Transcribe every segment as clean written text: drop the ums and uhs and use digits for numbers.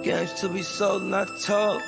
Games to be sold, not told.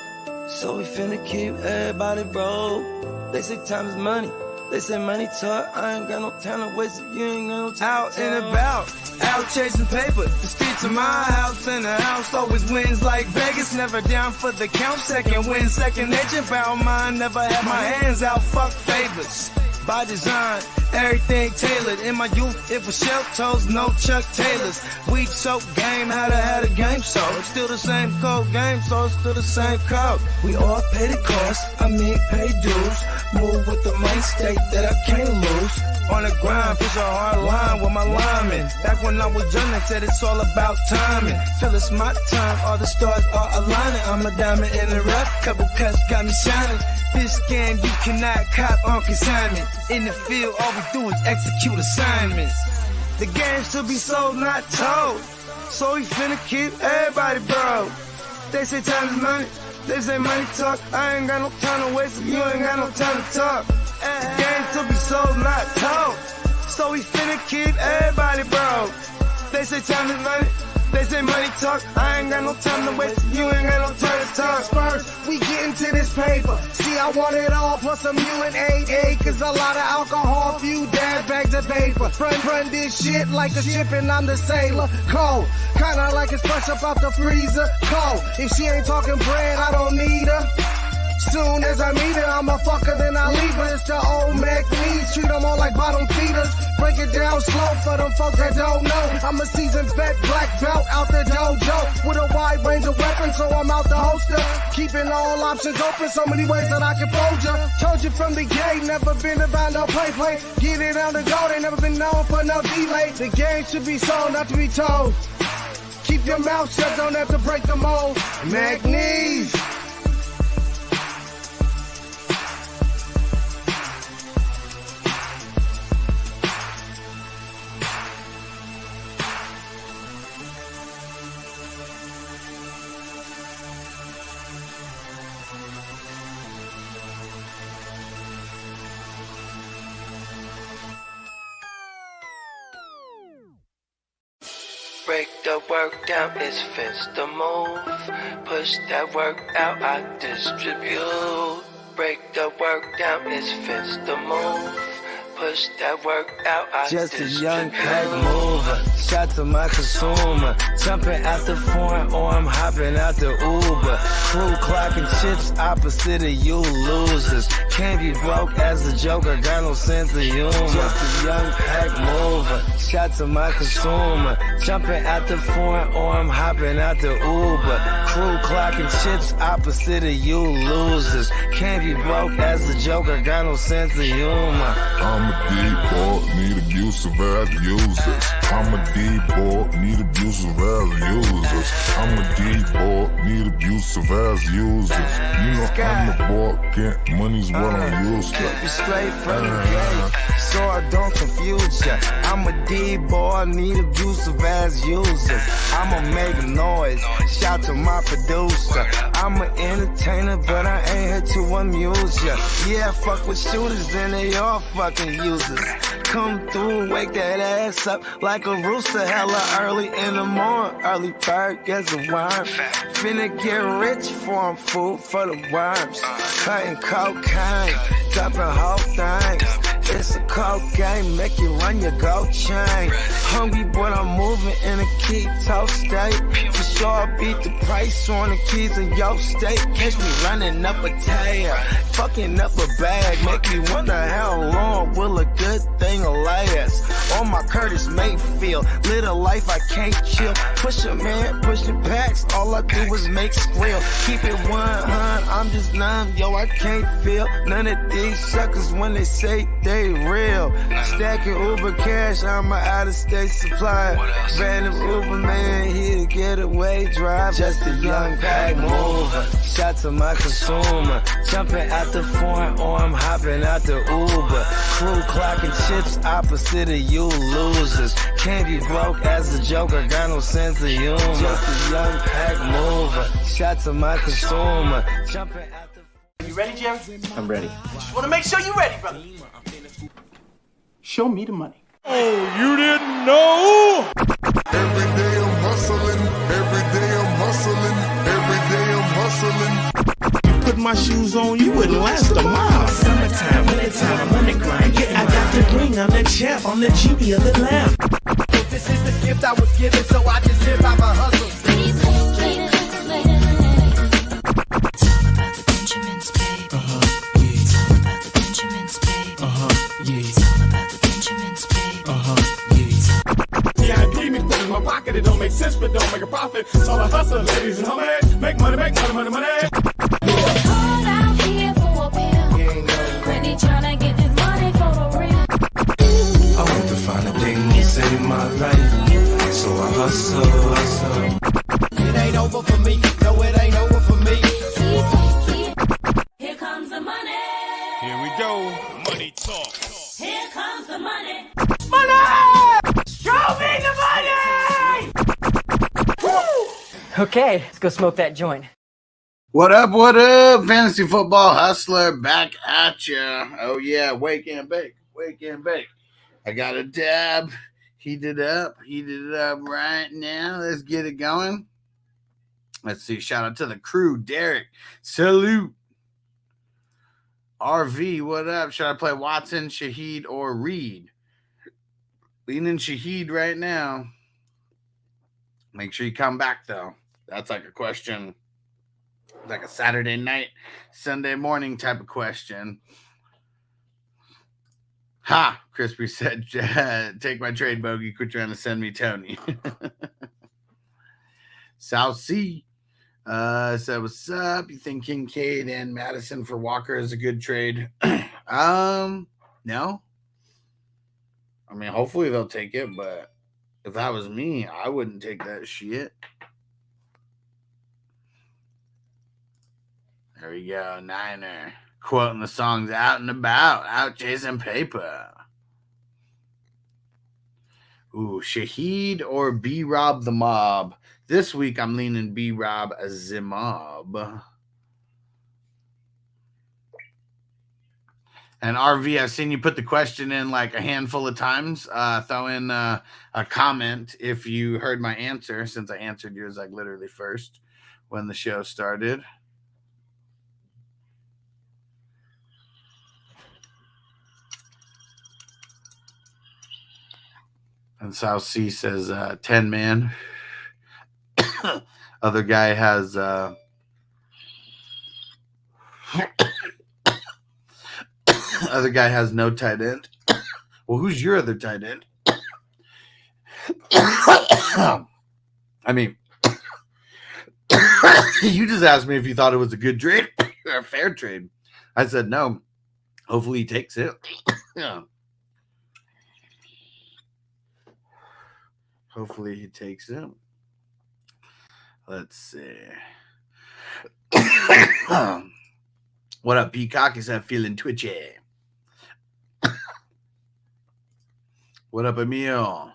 So we finna keep everybody broke. They say time is money. They say money talk. I ain't got no time to waste it. You ain't got no time. Out and about, out chasing paper. The streets of my house and the house always wins like Vegas. Never down for the count. Second win, second nature. About mine. Never had my hands out. Fuck favors. By design, everything tailored. In my youth, it was shell toes, no Chuck Taylors. Weed soap game, had a game so it's still the same code game, so it's still the same code. We all pay the cost, pay dues. Move with the mind state that I can't lose. On the grind, push a hard line with my linemen. Back when I was young, they said it's all about timing. Feel it's my time, all the stars are aligning. I'm a diamond in the rough, couple cuts got me shining. This game you cannot cop on consignment. In the field, all we do is execute assignments. The game should be sold, not told. So we finna keep everybody broke. They say time is money, they say money talk. I ain't got no time to waste, you ain't got no time to talk. The game should be sold, not told. So we finna keep everybody broke. They say time is money, they say money talk. I ain't got no time to waste, you ain't got no time to talk. First, we get into this paper. See, I want it all, plus some UNDERDOG acres, a lot of alcohol, few dad bags of paper. Run this shit like a ship and I'm the sailor. Cold, kinda like it's fresh up out the freezer. Cold, if she ain't talking bread, I don't need her. Soon as I meet her, I'm a fucker, then I leave her. It's the old Mac needs, treat them all like bottom feeders. Break it down slow for them folks that don't know. I'm a seasoned vet, black belt out the dojo. With a wide range of weapons, so I'm out the holster. Keeping all options open, so many ways that I can fold ya. Told you from the gate, never been about no play. Get it on the go, they never been known for no delay. The game should be sold, not to be told. Keep your mouth shut, don't have to break the mold. Mac needs. Break the work down, it's fence to move. Push that work out, I distribute. Break the work down, it's fence to move. Push that work out, I just distribute. A young pack mover, shot to my consumer. Jumping out the foreign or I'm hopping out the Uber. Crew clocking chips opposite of you losers. Can't be broke as a joker, got no sense of humor. Just a young pack mover, shot to my consumer. Jumping out the foreign or I'm hopping out the Uber. Crew clocking chips opposite of you losers. Can't be broke as a joker, got no sense of humor. I'm a D-boy, need abusive as users. I'm a D-boy, need abusive as users. I'm a D-boy, need abusive as users. You know I'm a boy, get money's what I'm used to. Keep it straight from the gate, so I don't confuse ya. I'm a D-boy, need abusive as users. I'ma make noise, shout to my producer. I'm an entertainer, but I ain't here to amuse ya. Yeah, I fuck with shooters and they all fucking users. Come through, wake that ass up like a rooster, hella early in the morning. Early bird gets a worm. Finna get rich for 'em, food for the worms. Cutting cocaine, dropping whole things. It's a cold game, make you run your gold chain. Hungry, but I'm moving in a keto state. For sure, I beat the price on the keys in your state. Catch me running up a tail, fucking up a bag. Make me wonder how long will a good thing last. On my Curtis Mayfield, live a life I can't chill. Push a man, pushing packs, all I do is make squeal. Keep it 100, I'm just numb, yo, I can't feel none of these suckers when they say they real. Stacking Uber cash, I'm an out-of-state supply. Random Uber man here to get away drive. Just a young pack mover, shot to my consumer. Jumping out the foreign or I'm hopping out the Uber. Crew clocking chips opposite of you losers. Can't be broke as a joker, got no sense of humor. Just a young pack mover, shot to my consumer. Jumping out the... You ready, Jerry? I'm ready. Just want to make sure you're ready, brother. Show me the money. Oh, you didn't know? Every day I'm hustling, every day I'm hustling. my shoes on, you wouldn't last a mile. Summertime, wintertime, I'm on the grind. Yeah, I got the ring, I'm the champ, I'm the genie of the lamp. This is the gift I was given, so I just live by my hustle. It's all about the Benjamins, baby. It's all about the Benjamins, baby. It's all about the Benjamins, baby. VIP me put in my pocket, it don't make sense, but don't make a profit. It's all a hustle, ladies and homies. Make money, money, money. Hard out here for a pill. Really tryna get this money for the real. I want to find a thing to save my life, so I hustle. It ain't over for me, no, it ain't over for me. Here comes the money. Here we go. Money talk. Here comes the money. Show me the money! Okay, let's go smoke that joint. What up, fantasy football hustler back at ya. Oh yeah, wake and bake. I got a dab, heated up right now. Let's get it going. Let's see, shout out to the crew. Derek, salute. RV, what up? Should I play Watson, Shaheed, or Reed? Leaning Shaheed right now. Make sure you come back, though. That's like a question. Like a Saturday night, Sunday morning type of question. Ha! Crispy said, take my trade, Bogey. Quit trying to send me Tony. South Sea said, what's up? You think Kincaid and Madison for Walker is a good trade? No. I mean, hopefully they'll take it, but if that was me, I wouldn't take that shit. There we go, Niner. Quoting the songs out and about, out chasing paper. Ooh, Shaheed or B-Rob the Mob. This week I'm leaning B-Rob the Mob. And RV, I've seen you put the question in like a handful of times. Throw in a comment if you heard my answer, since I answered yours like literally first when the show started. And South Sea says 10 man. Other guy has other guy has no tight end. Well, who's your other tight end? I mean, you just asked me if you thought it was a good trade or a fair trade. I said no. Hopefully he takes it. Yeah. Hopefully he takes it. Let's see. What up, Peacock? He said feeling twitchy. What up, Emil?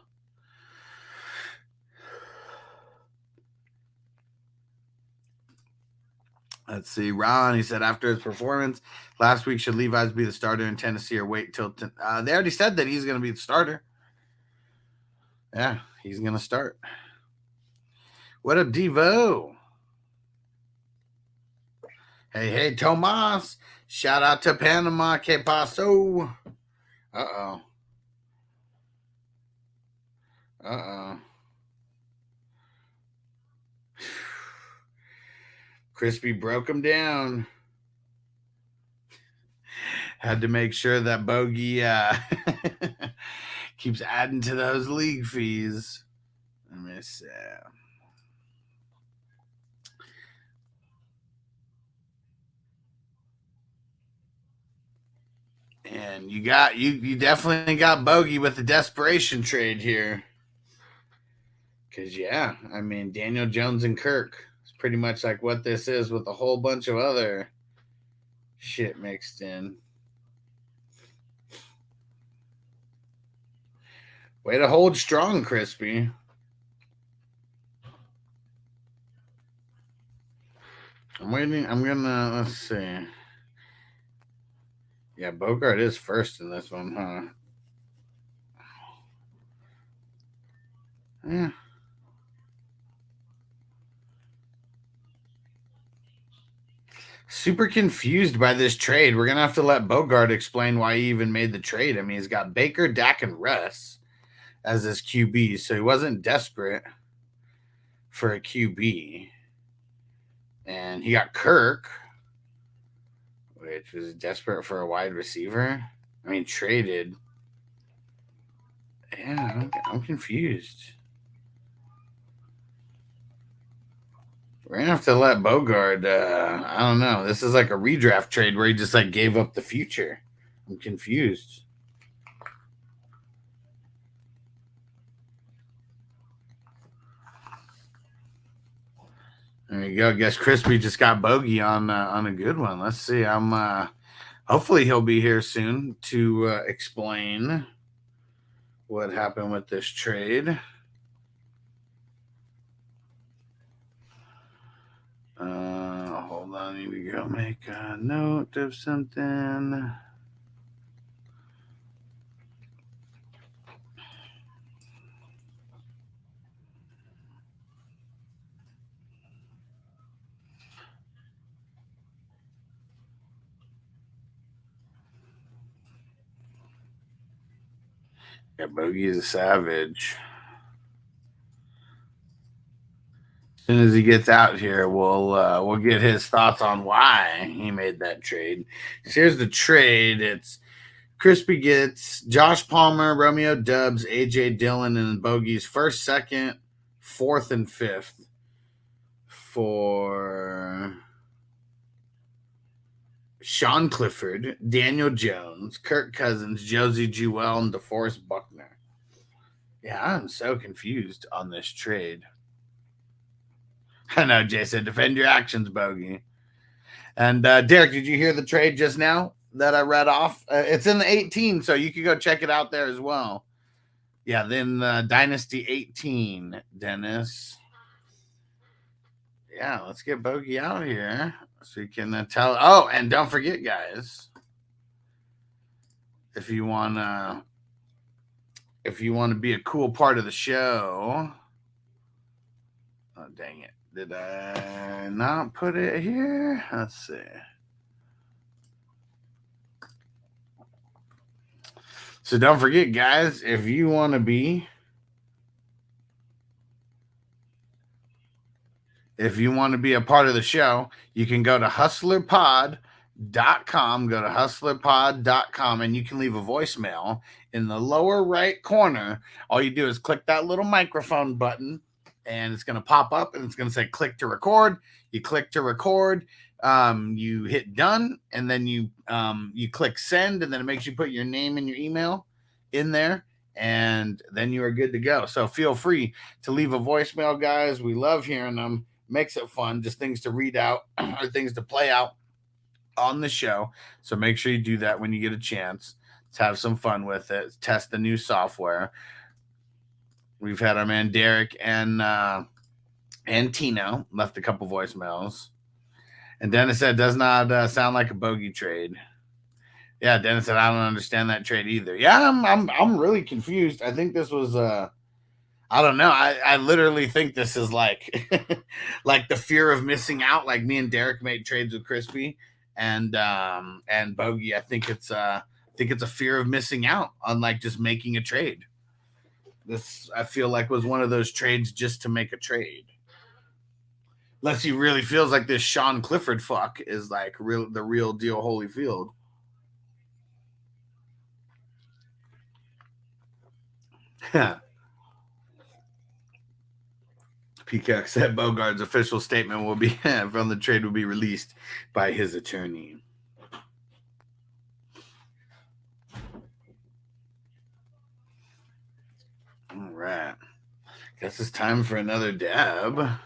Let's see. Ron, he said after his performance last week, should Levi's be the starter in Tennessee or wait till they already said that he's going to be the starter. Yeah, he's going to start. What up, Devo? Hey, Tomas. Shout out to Panama. Que paso? Uh-oh. Crispy broke him down. Had to make sure that Bogey keeps adding to those league fees. Let me see. And you definitely got Bogey with the desperation trade here. Because, yeah, I mean, Daniel Jones and Kirk is pretty much like what this is with a whole bunch of other shit mixed in. Way to hold strong, Crispy. I'm waiting. Let's see. Yeah, Bogard is first in this one, huh? Yeah. Super confused by this trade. We're gonna have to let Bogard explain why he even made the trade. I mean, he's got Baker, Dak, and Russ as his QB, so he wasn't desperate for a QB. And he got Kirk, which was desperate for a wide receiver. I mean, traded. Yeah, I'm confused. We're gonna have to let Bogard. I don't know. This is like a redraft trade where he just like gave up the future. I'm confused. There you go. I guess Crispy just got Bogey on a good one. Let's see. Hopefully he'll be here soon to explain what happened with this trade. Hold on, I need to go make a note of something. Yeah, Bogey is a savage. As soon as he gets out here, we'll get his thoughts on why he made that trade. So here's the trade. It's Crispy gets Josh Palmer, Romeo Dubs, AJ Dillon, and Bogey's first, second, fourth, and fifth for Sean Clifford, Daniel Jones, Kirk Cousins, Josie Jewell, and DeForest Buckner. Yeah, I'm so confused on this trade. I know, Jay said, defend your actions, Bogey. And Derek, did you hear the trade just now that I read off? It's in the 18, so you can go check it out there as well. Yeah, then Dynasty 18, Dennis. Yeah, let's get Bogey out here so you can tell. Oh, and don't forget, guys, if you want to be a cool part of the show. Oh, dang it. Did I not put it here? Let's see. So don't forget, guys, if you want to be a part of the show, you can go to hustlerpod.com. Go to hustlerpod.com and you can leave a voicemail in the lower right corner. All you do is click that little microphone button and it's going to pop up and it's going to say click to record. You click to record, you hit done, and then you click send, and then it makes you put your name and your email in there, and then you are good to go. So feel free to leave a voicemail, guys. We love hearing them. Makes it fun, just things to read out or things to play out on the show. So make sure you do that when you get a chance. Let's have some fun with it. Test the new software. We've had our man Derek and Tino left a couple voicemails. And Dennis said, does not sound like a Bogey trade. Yeah, Dennis said, I don't understand that trade either. Yeah, I'm really confused. I think this was I don't know. I literally think this is like like the fear of missing out. Like me and Derek made trades with Crispy and Bogey. I think it's a fear of missing out on like just making a trade. This, I feel like, was one of those trades just to make a trade. Unless he really feels like this Sean Clifford fuck is like the real deal Holyfield. Peacock said Bogard's official statement will be from the trade will be released by his attorney. All right. Guess it's time for another dab.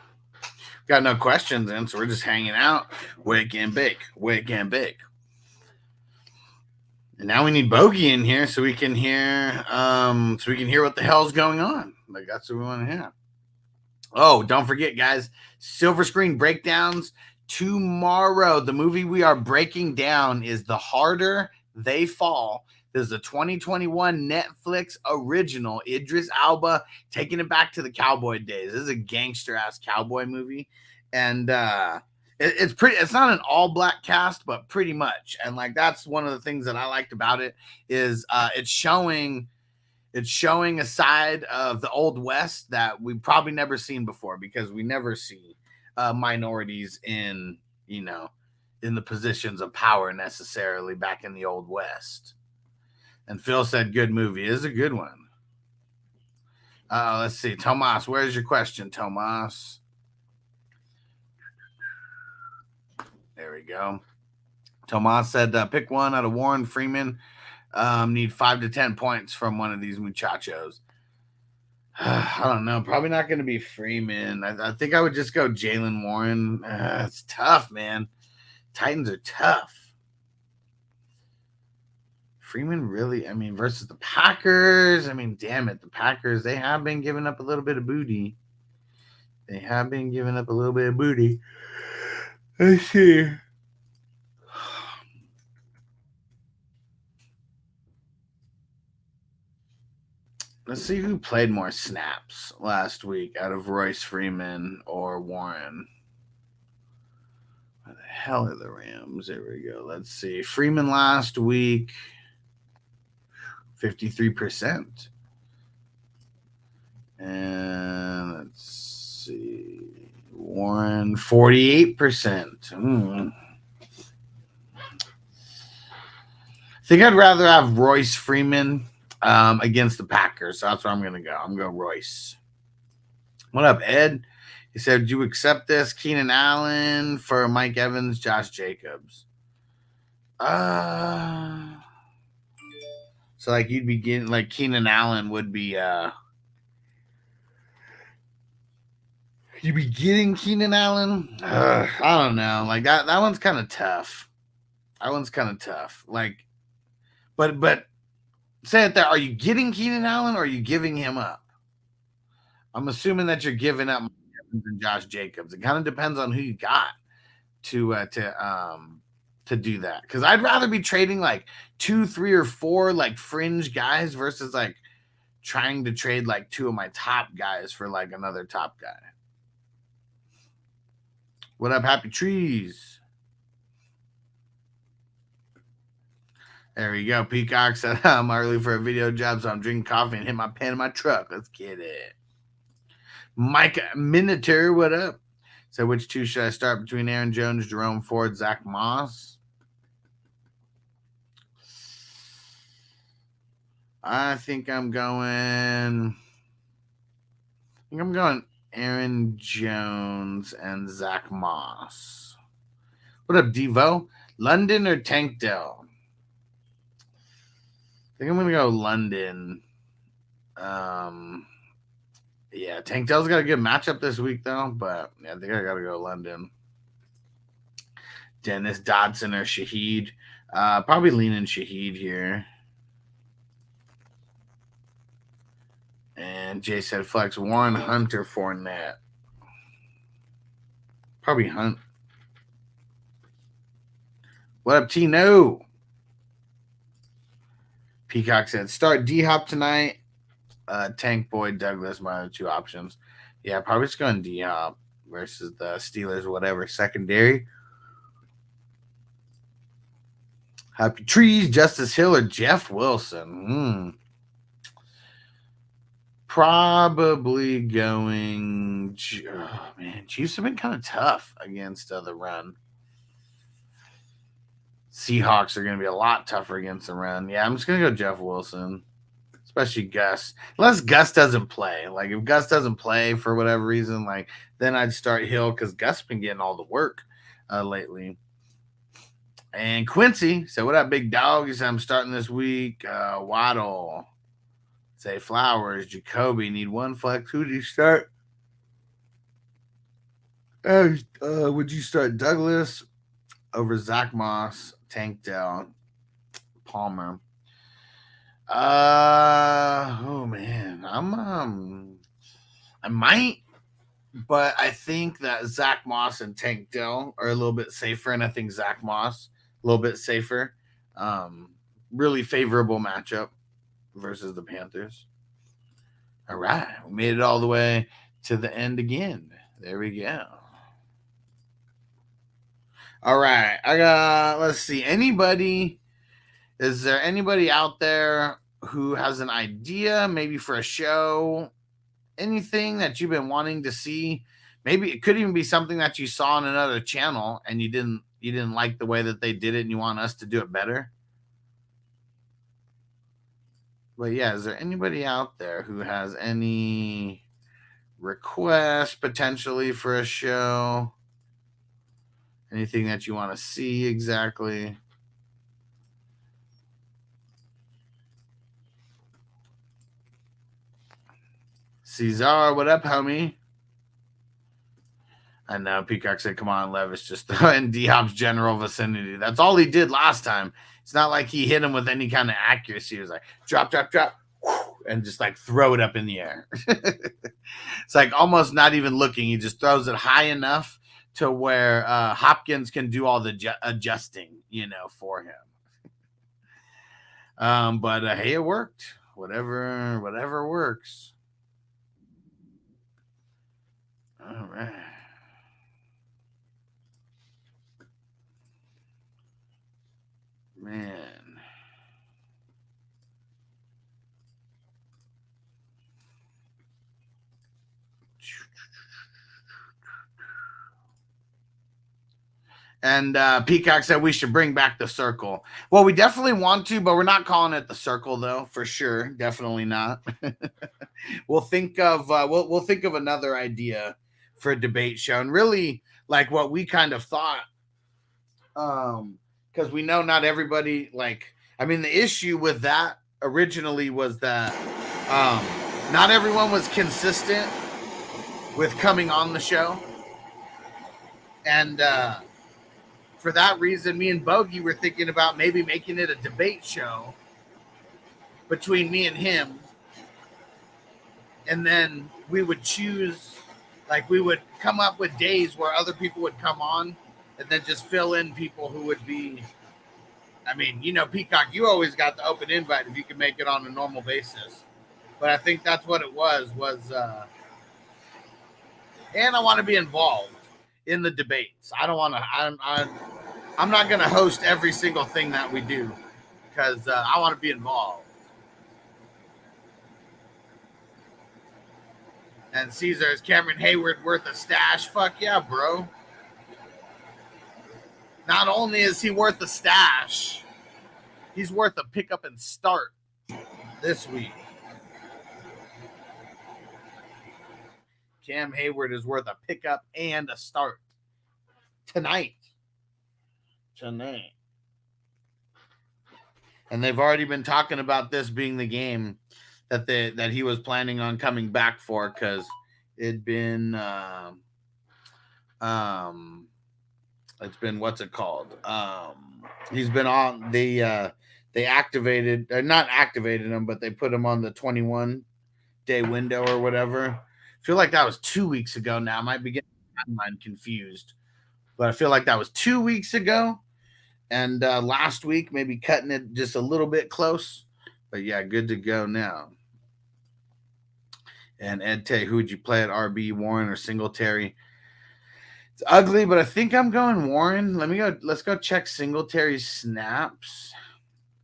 Got no questions in, so we're just hanging out. Wake and bake. Wake and bake. And now we need Bogey in here so we can hear what the hell's going on. Like that's what we want to hear. Oh, don't forget, guys, Silver Screen Breakdowns tomorrow. The movie we are breaking down is The Harder They Fall. This is a 2021 Netflix original. Idris Elba taking it back to the cowboy days. This is a gangster-ass cowboy movie. And it's pretty. It's not an all black cast, but pretty much. And like that's one of the things that I liked about it is it's showing a side of the Old West that we've probably never seen before because we never see minorities in in the positions of power necessarily back in the Old West. And Phil said, "Good movie." It is a good one. Let's see, Tomas. Where's your question, Tomas? There we go. Tomas said, pick one out of Warren Freeman. Need 5 to 10 points from one of these muchachos. I don't know. Probably not going to be Freeman. I think I would just go Jaylen Warren. It's tough, man. Titans are tough. Freeman really, versus the Packers. Damn it. The Packers, they have been giving up a little bit of booty. Let's see. Let's see who played more snaps last week out of Royce Freeman or Warren. Where the hell are the Rams? There we go. Let's see. Freeman last week, 53%. And let's see. Warren, 48%. I think I'd rather have Royce Freeman against the Packers. So that's where I'm going to go. I'm going to go Royce. What up, Ed? He said, "Do you accept this? Keenan Allen for Mike Evans, Josh Jacobs." So like you'd be getting like Keenan Allen would be you'd be getting Keenan Allen. I don't know. Like that one's kind of tough. Like, but say it there. Are you getting Keenan Allen or are you giving him up? I'm assuming that you're giving up Mike Evans and Josh Jacobs. It kind of depends on who you got to do that. Because I'd rather be trading like 2, 3, or 4 like fringe guys versus like trying to trade like 2 of my top guys for like another top guy. What up, Happy Trees? There we go. Peacock said, "I'm early for a video job, so I'm drinking coffee and hit my pen in my truck. Let's get it." Mike Minotaur, what up? So which 2 should I start between Aaron Jones, Jerome Ford, Zach Moss? I think I'm going Aaron Jones and Zach Moss. What up, Devo? London or Tank Dell? I think I'm going to go London. Yeah, Tank Dell's got a good matchup this week, though. But yeah, I think I got to go London. Dennis Dodson or Shaheed? Probably leaning Shaheed here. And Jay said flex Warren, Hunt, or Fournette. Probably Hunt. What up, Tino? Peacock said start D-Hop tonight. Tank, Boyd, Douglas, my other 2 options. Yeah, probably just going D-Hop versus the Steelers, whatever, secondary. Happy Trees, Justice Hill, or Jeff Wilson? Probably going. Oh, man, Chiefs have been kind of tough against the run. Seahawks are going to be a lot tougher against the run. Yeah, I'm just going to go Jeff Wilson, especially Gus. Unless Gus doesn't play. Like, if Gus doesn't play for whatever reason, like, then I'd start Hill because Gus has been getting all the work lately. And Quincy said, what up, big dog? He said, I'm starting this week. Waddle. Say Flowers, Jacoby, need 1 flex. Who do you start? Would you start Douglas over Zach Moss, Tank Dell, Palmer? Oh man, I might, but I think that Zach Moss and Tank Dell are a little bit safer, and I think Zach Moss a little bit safer. Really favorable matchup versus the Panthers. All right, we made it all the way to the end again. There we go. All right. Let's see. Is there anybody out there who has an idea, maybe for a show, anything that you've been wanting to see? Maybe it could even be something that you saw on another channel and you didn't like the way that they did it and you want us to do it better. But yeah, is there anybody out there who has any requests potentially for a show? Anything that you want to see exactly? Cesar, what up, homie? I know Peacock said, come on, Levis, just throw in D-Hop's general vicinity. That's all he did last time. It's not like he hit him with any kind of accuracy. He was like, drop, and just like throw it up in the air. It's like almost not even looking. He just throws it high enough to where Hopkins can do all the adjusting, for him. But hey, it worked. Whatever works. All right. Man. And Peacock said we should bring back the circle. Well, we definitely want to, but we're not calling it the circle, though, for sure. Definitely not. We'll think of we'll think of another idea for a debate show, and really like what we kind of thought, because we know not everybody the issue with that originally was that not everyone was consistent with coming on the show, and for that reason, me and Bogey were thinking about maybe making it a debate show between me and him. And then we would choose, we would come up with days where other people would come on and then just fill in people who would be, Peacock, you always got the open invite if you can make it on a normal basis. But I think that's what it was, and I want to be involved in the debates. I don't want to. I'm not going to host every single thing that we do because I want to be involved. And Caesar, is Cameron Hayward worth a stash? Fuck yeah, bro. Not only is he worth a stash, he's worth a pickup and start this week. Cam Hayward is worth a pickup and a start tonight. And they've already been talking about this being the game that he was planning on coming back for, because it'd been it's been, what's it called? He's been on they activated, not activated him, but they put him on the 21-day window or whatever. I feel like that was 2 weeks ago now. I might be getting my timeline confused, but I feel like that was 2 weeks ago. And last week, maybe cutting it just a little bit close. But yeah, good to go now. And Ed Tay, who would you play at RB, Warren or Singletary? It's ugly, but I think I'm going Warren. Let's go check Singletary's snaps.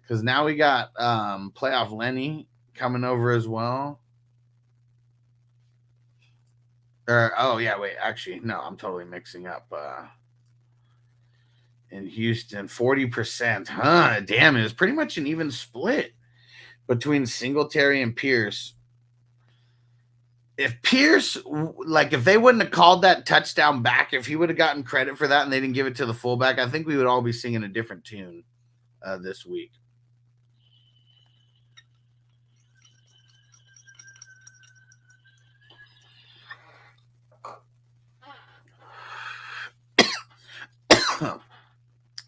Because now we got playoff Lenny coming over as well. Actually, no, I'm totally mixing up. In Houston, 40%. Huh? Damn, it was pretty much an even split between Singletary and Pierce. If Pierce, if they wouldn't have called that touchdown back, if he would have gotten credit for that and they didn't give it to the fullback, I think we would all be singing a different tune this week.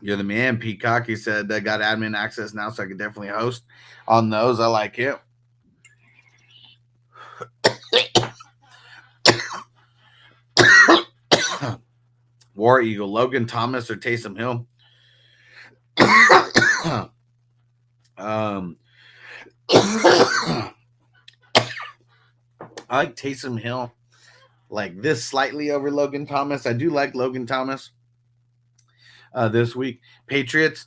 You're the man, Peacock. He said I got admin access now, so I can definitely host on those. I like it. War Eagle, Logan Thomas or Taysom Hill? I like Taysom Hill like this slightly over Logan Thomas. I do like Logan Thomas. this week. Patriots,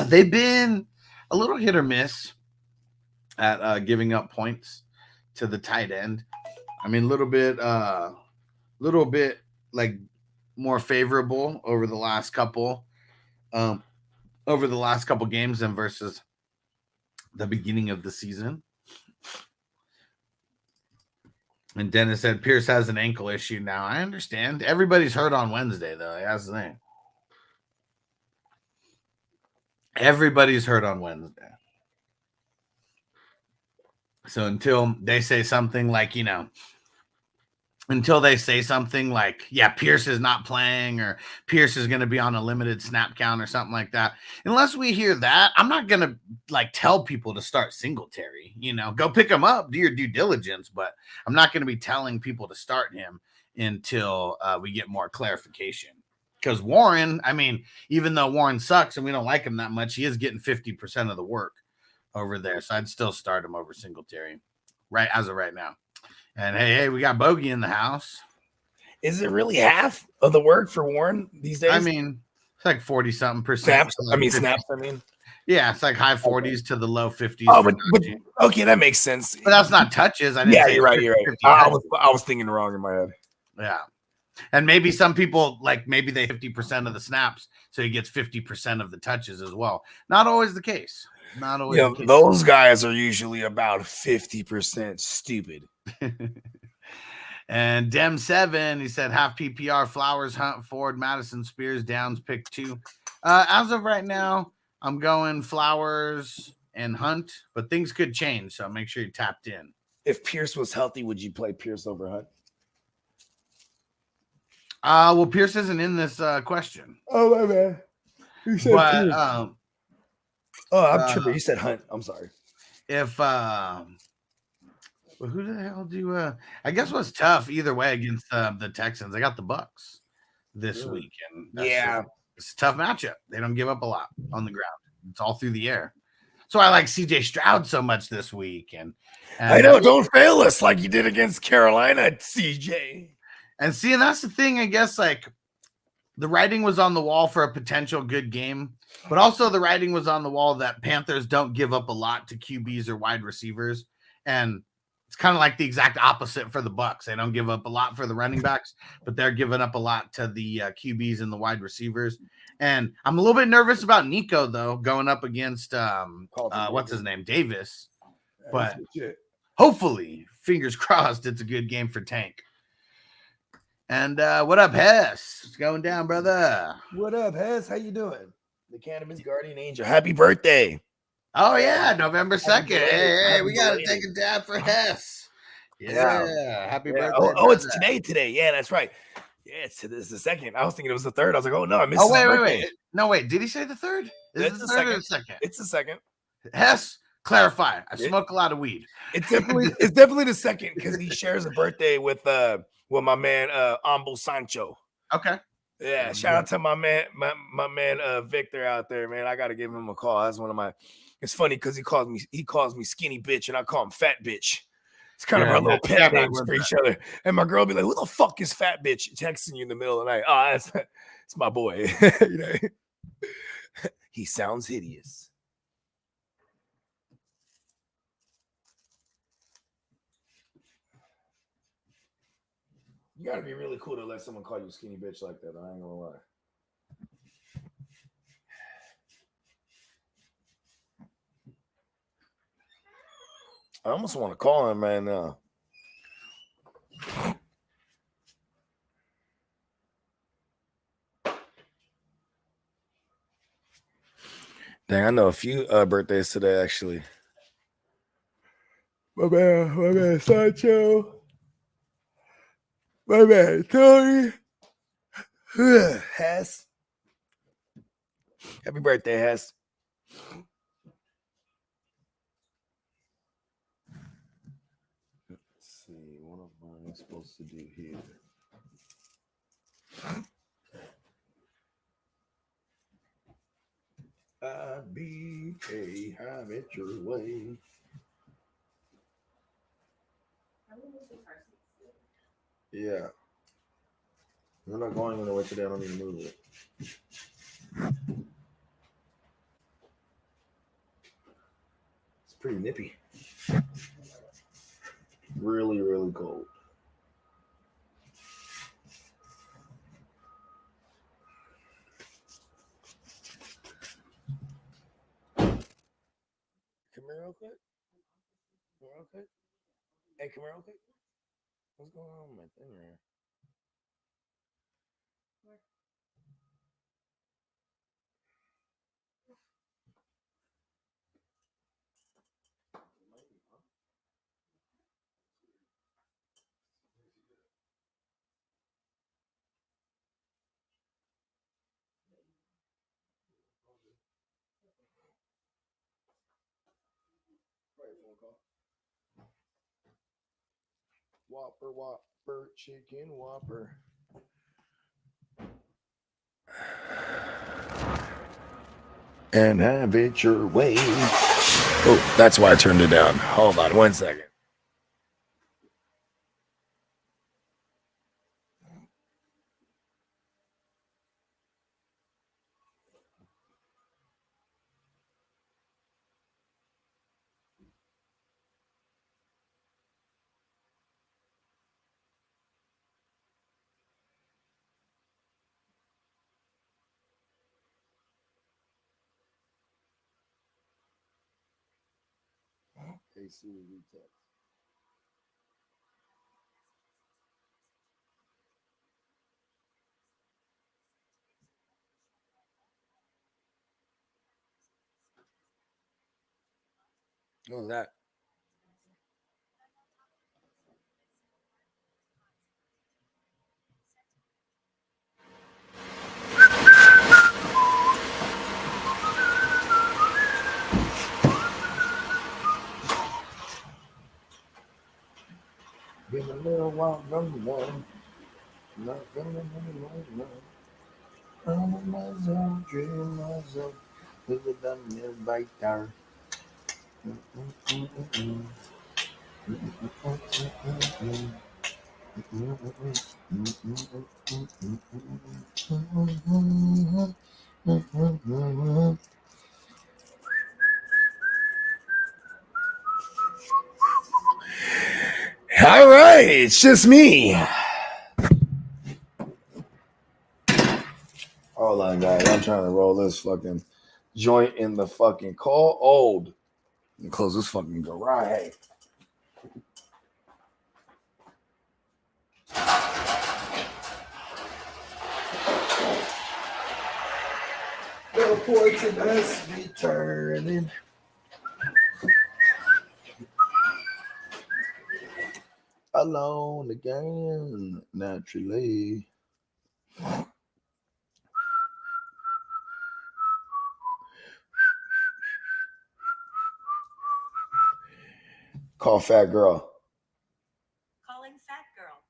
they've been a little hit or miss at giving up points to the tight end. I mean, a little bit like more favorable over the last couple games than versus the beginning of the season. And Dennis said Pierce has an ankle issue now. I understand. Everybody's hurt on Wednesday, though. That's the thing. Everybody's hurt on Wednesday. So until they say something like, yeah, Pierce is not playing or Pierce is going to be on a limited snap count or something like that. Unless we hear that, I'm not going to tell people to start Singletary, go pick him up, do your due diligence, but I'm not going to be telling people to start him until we get more clarification. Because Warren, I mean, even though Warren sucks and we don't like him that much, he is getting 50% of the work over there. So I'd still start him over Singletary right as of right now. And hey, we got Bogey in the house. Is it really half of the work for Warren these days? I mean, it's like 40-something%. Snaps. Snaps. Yeah, it's like high 40s to the low 50s. Oh, but okay, that makes sense. But that's not touches. I didn't say you're right. You're right. I was thinking wrong in my head. Yeah. And maybe some people maybe they 50% of the snaps, so he gets 50% of the touches as well. Not always the case. Not always. The case. Those guys are usually about 50% stupid. And Dem7, he said half PPR, Flowers, Hunt, Ford, Madison, Spears, Downs, pick 2. As of right now, I'm going Flowers and Hunt, but things could change, so make sure you tapped in. If Pierce was healthy, would you play Pierce over Hunt? Well, Pierce isn't in this question. Oh, my man. You said Pierce. I'm tripping. You said Hunt. I'm sorry. If well, who the hell do I guess what's tough either way against the Texans? I got the Bucs this week, and it's a tough matchup. They don't give up a lot on the ground. It's all through the air. So I like CJ Stroud so much this week, and I know, don't fail us like you did against Carolina, CJ. And see, and that's the thing, I guess, the writing was on the wall for a potential good game, but also the writing was on the wall that Panthers don't give up a lot to QBs or wide receivers. And it's kind of like the exact opposite for the Bucs. They don't give up a lot for the running backs, but they're giving up a lot to the QBs and the wide receivers. And I'm a little bit nervous about Nico, though, going up against what's his name, Davis. But hopefully, fingers crossed, it's a good game for Tank. And what up, Hess? What's going down, brother? What up, Hess? How you doing? The Cannabis Guardian Angel. Happy birthday. Oh, yeah, November 2nd. Hey, we got to take a dab for Hess. Yeah, happy birthday. Oh, it's today. Yeah, that's right. Yeah, it's the 2nd. I was thinking it was the 3rd. I was like, oh, no, I missed wait. No, wait. Did he say the 3rd? Is it the 3rd or the 2nd? It's the 2nd. Hess, clarify. I smoke a lot of weed. It's definitely the 2nd because he shares a birthday with my man Ambo Sancho. Okay. Yeah, shout out to my man Victor out there, man. I gotta give him a call. That's one of my. It's funny because he calls me skinny bitch and I call him fat bitch. It's kind of our little pet names for each other. And my girl be like, "Who the fuck is fat bitch?" Texting you in the middle of the night. Oh, it's my boy. He sounds hideous. You gotta be really cool to let someone call you a skinny bitch like that. I ain't gonna lie. I almost want to call him right now. Dang, I know a few birthdays today, actually. My man, Sancho. My man, Tony. Hess. Happy birthday, Hess. Let's see. What am I supposed to do here? IBK, have it your way. Yeah. We're not going anywhere today. I don't need to move it. pretty nippy. Really, really cold. Come here real quick. Come here real quick. Hey, come here real quick. What's going on with my thing right here? Whopper, Whopper, chicken Whopper. And have it your way. Oh, that's why I turned it down. Hold on 1 second. Hey, Siri, read text. What was that? Been a little while from now. Not feeling any I'm myself, dreaming myself. With a dumb bite there. All right, it's just me. Hold on, guys. I'm trying to roll this fucking joint in the fucking cold. And close this fucking garage. The portrait has returning. Alone again, naturally. Call fat girl. Calling fat girl.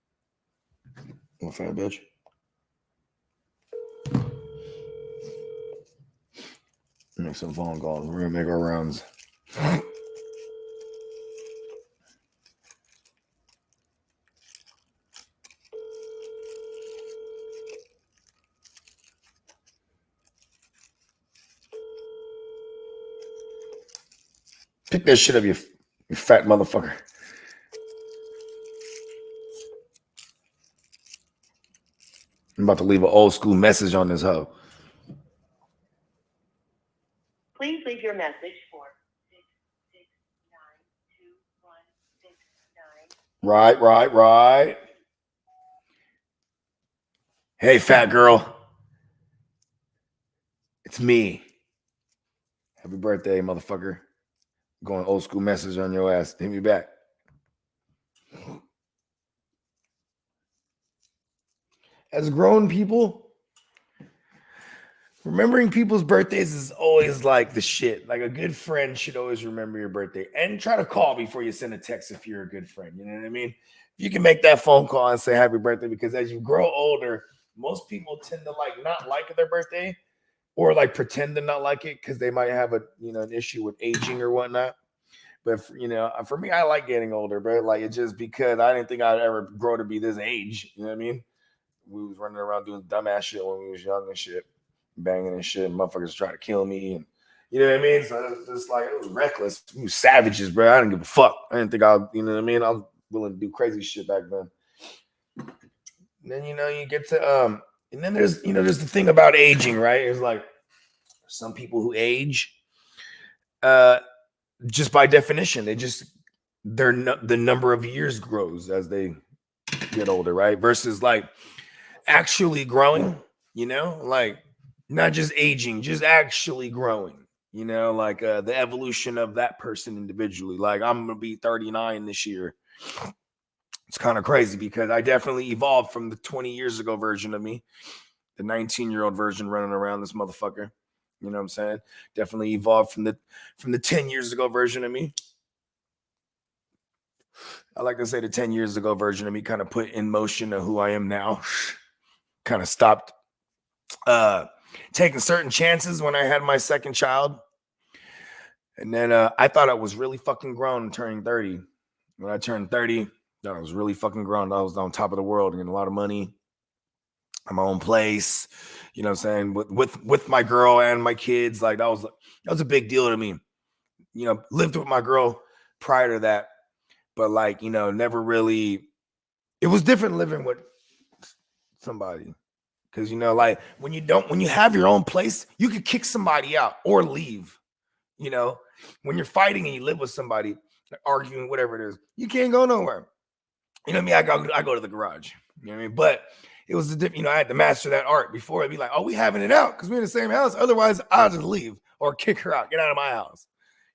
What fat bitch? Make some phone calls. We're gonna make our rounds. Pick that shit up, you fat motherfucker. I'm about to leave an old school message on this hoe. Please leave your message for 6692169. Right. Hey, fat girl. It's me. Happy birthday, motherfucker. Going old school message on your ass. Hit me back. As grown people, remembering people's birthdays is always like the shit. Like a good friend should always remember your birthday and try to call before you send a text if you're a good friend. You know what I mean? If you can make that phone call and say happy birthday, because as you grow older, most people tend to like not like their birthday or like pretend to not like it because they might have an issue with aging or whatnot. But for me, I like getting older, bro. Like it's just because I didn't think I'd ever grow to be this age. You know what I mean? We was running around doing dumbass shit when we was young and shit, banging and shit. And motherfuckers try to kill me and You know what I mean? So it was just like, it was reckless. We were savages, bro. I didn't give a fuck. I didn't think you know what I mean? I was willing to do crazy shit back then. And then, you get to, and then there's the thing about aging, right? It's like some people who age, just by definition, the number of years grows as they get older, right? Versus like actually growing, like not just aging, just actually growing, like the evolution of that person individually. Like I'm gonna be 39 this year. It's kind of crazy because I definitely evolved from the 20 years ago version of me, the 19-year-old version running around this motherfucker. You know what I'm saying? Definitely evolved from the 10 years ago version of me. I like to say the 10 years ago version of me kind of put in motion of who I am now. Kind of stopped taking certain chances when I had my second child. And then I thought I was really fucking grown turning 30. When I turned 30, I was really fucking grown. I was on top of the world, getting a lot of money, at my own place, you know what I'm saying, with my girl and my kids. Like that was a big deal to me. Lived with my girl prior to that, but like, never really, it was different living with somebody. Cause like when you have your own place, you could kick somebody out or leave. When you're fighting and you live with somebody, arguing, whatever it is, you can't go nowhere. You know what I mean? I go to the garage. You know what I mean? But it was I had to master that art before. It'd be like, oh, we having it out because we're in the same house. Otherwise, I'll just leave or kick her out, get out of my house.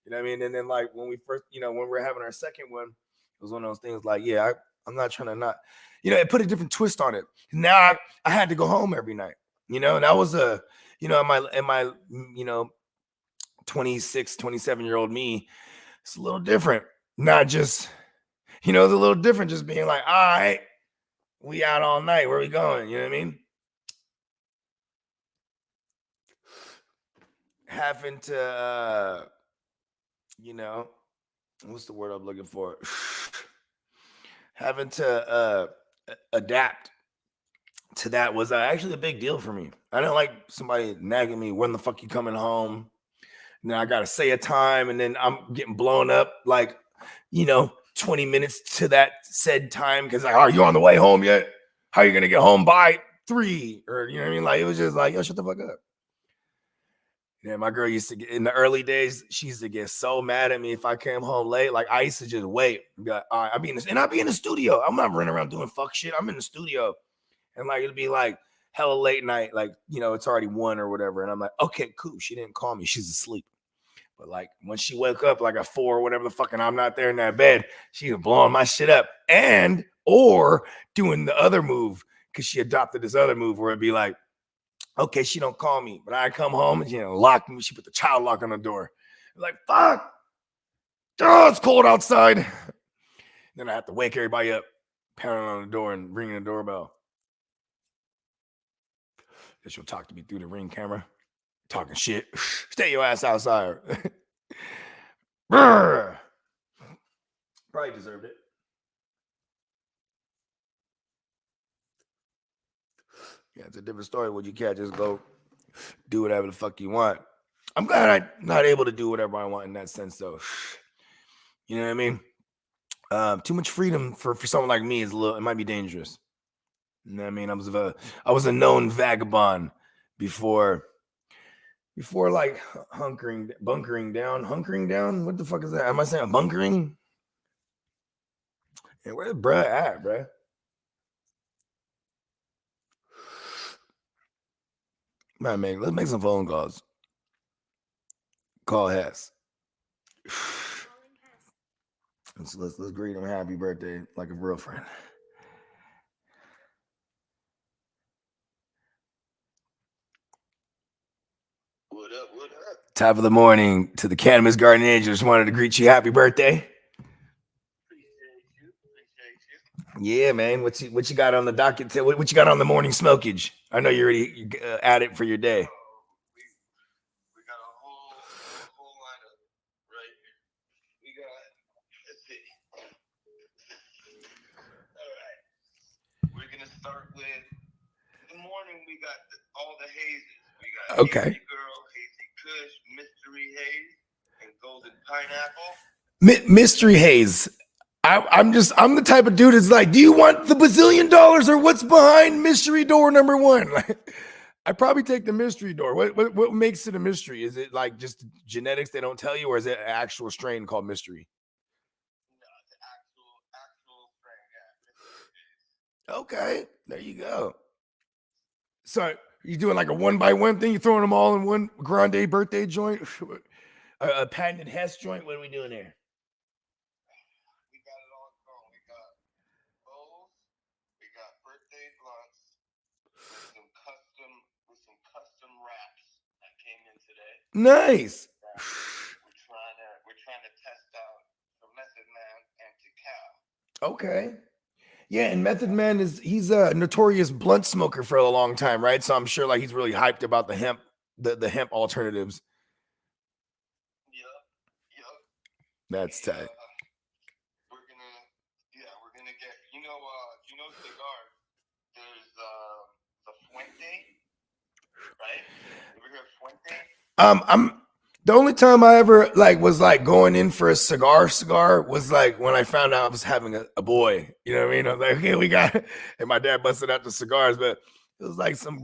You know what I mean? And then like when we first, when we were having our second one, it was one of those things like, yeah, I'm not trying to not, it put a different twist on it. Now I had to go home every night, and that was in my 26, 27-year-old me, it's a little different. Not just, it's a little different just being like, all right, we out all night. Where are we going? You know what I mean? Having to, what's the word I'm looking for? Having to adapt to that was actually a big deal for me. I didn't like somebody nagging me, when the fuck you coming home? And then I got to say a time, and then I'm getting blown up like, 20 minutes to that said time because like, are you on the way home yet? How are you going to get home by 3? Or, you know what I mean? Like, it was just like, yo, shut the fuck up. Yeah, my girl used to get, in the early days, she used to get so mad at me if I came home late. Like, I used to just wait. Be like, all right, I'd be in the studio. I'm not running around doing fuck shit. I'm in the studio. And like, it'd be like hella late night. Like, it's already 1 or whatever. And I'm like, okay, cool. She didn't call me. She's asleep. But like when she woke up like at 4 or whatever the fuck, and I'm not there in that bed, she was blowing my shit up or doing the other move because she adopted this other move where it'd be like, okay, she don't call me, but I come home and lock me. She put the child lock on the door. Like, fuck. Oh, it's cold outside. Then I have to wake everybody up, pounding on the door and ringing the doorbell. Then she'll talk to me through the Ring camera. Talking shit. Stay your ass outside. Probably deserved it. Yeah, it's a different story when you can't just go do whatever the fuck you want. I'm glad I'm not able to do whatever I want in that sense, though. You know what I mean? Too much freedom for someone like me it might be dangerous. You know what I mean? I was a known vagabond before like bunkering down. What the fuck is that? Am I saying bunkering? And where's bruh at, bruh? Man, let's make some phone calls. Call Hess. Let's greet him happy birthday like a real friend. What up? Top of the morning to the Cannabis Garden Angel. Just wanted to greet you happy birthday. Appreciate you. Yeah, man. What you got on the docket? What you got on the morning smokage? I know you're already at it for your day. We got a whole lineup right here. We got, let's see. All right. We're gonna start with the morning. We got all the hazes. We got okay. Hazy Girl, Hazy Kush, Mystery Haze, and Golden Pineapple. Mystery Haze. I'm the type of dude that's like, do you want the bazillion dollars or what's behind mystery door number 1? I probably take the mystery door. What makes it a mystery? Is it like just genetics they don't tell you, or is it an actual strain called mystery? No, it's an actual strain. Yeah. Okay, there you go. So you doing like a 1x1 thing? You throwing them all in one grande birthday joint, a patented Hess joint? What are we doing there? We got it all going. We got bowls. We got birthday blunts with some custom wraps that came in today. Nice. We're trying to test out for Method Man and Cacao. Okay. Yeah, and Method Man he's a notorious blunt smoker for a long time, right? So I'm sure like he's really hyped about the hemp alternatives. Yep. That's tight. We're gonna get cigars. There's the Fuente, right? Ever heard of Fuente? I'm the only time I ever was going in for a cigar was when I found out I was having a boy. You know what I mean? I was like, okay, we got it. And my dad busted out the cigars, but it was like some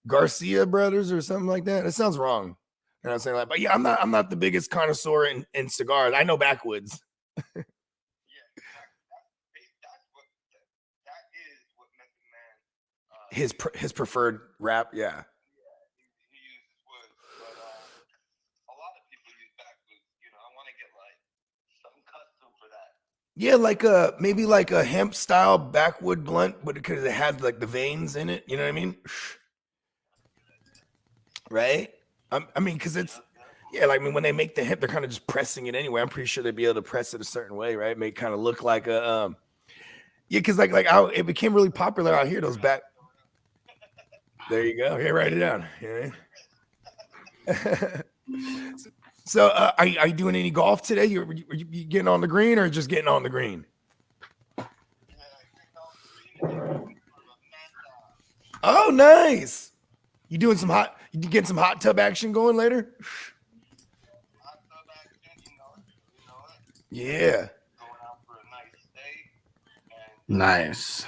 Garcia brothers or something like that. It sounds wrong. You know what I'm saying? But yeah, I'm not the biggest connoisseur in cigars. I know backwoods. Yeah, that is what Method Man. His preferred wrap, yeah. Yeah, maybe like a hemp style backwood blunt, but because it has like the veins in it, you know what I mean? Right? I mean, because it's when they make the hemp, they're kind of just pressing it anyway. I'm pretty sure they'd be able to press it a certain way, right? Make it kind of look like a because it became really popular out here. Those back. There you go. Okay, write it down. Yeah. So, are you doing any golf today? You getting on the green or just getting on the green? Oh, nice. You getting some hot tub action going later? Yeah. Nice.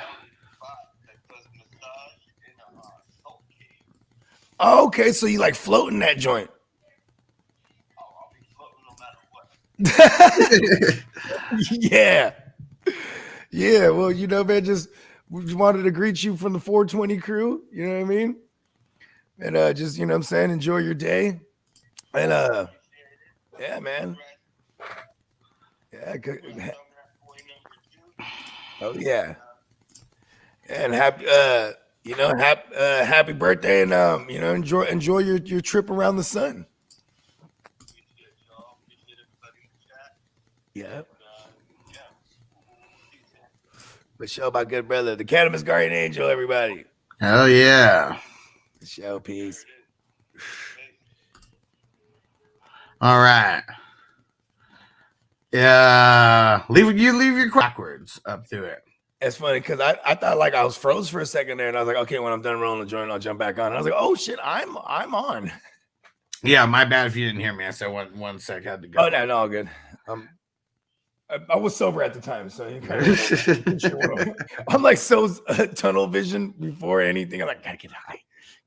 Oh, okay, so you like floating that joint? Yeah. Well, man, we wanted to greet you from the 420 crew. You know what I mean? And just what I'm saying, enjoy your day. And yeah, man. Yeah. Oh yeah. And happy birthday, and enjoy your trip around the sun. Yeah. Michelle, my good brother, the Cannabis Guardian Angel, everybody. Hell yeah. Michelle, peace. All right. Yeah. Leave your backwards up to it. It's funny because I thought I was froze for a second there, and I was like, okay, when I'm done rolling the joint, I'll jump back on. And I was like, oh shit, I'm on. Yeah, my bad if you didn't hear me. I said one sec, I had to go. Oh no, all good. I was sober at the time, so you kind of I'm like so tunnel vision before anything. I'm like, gotta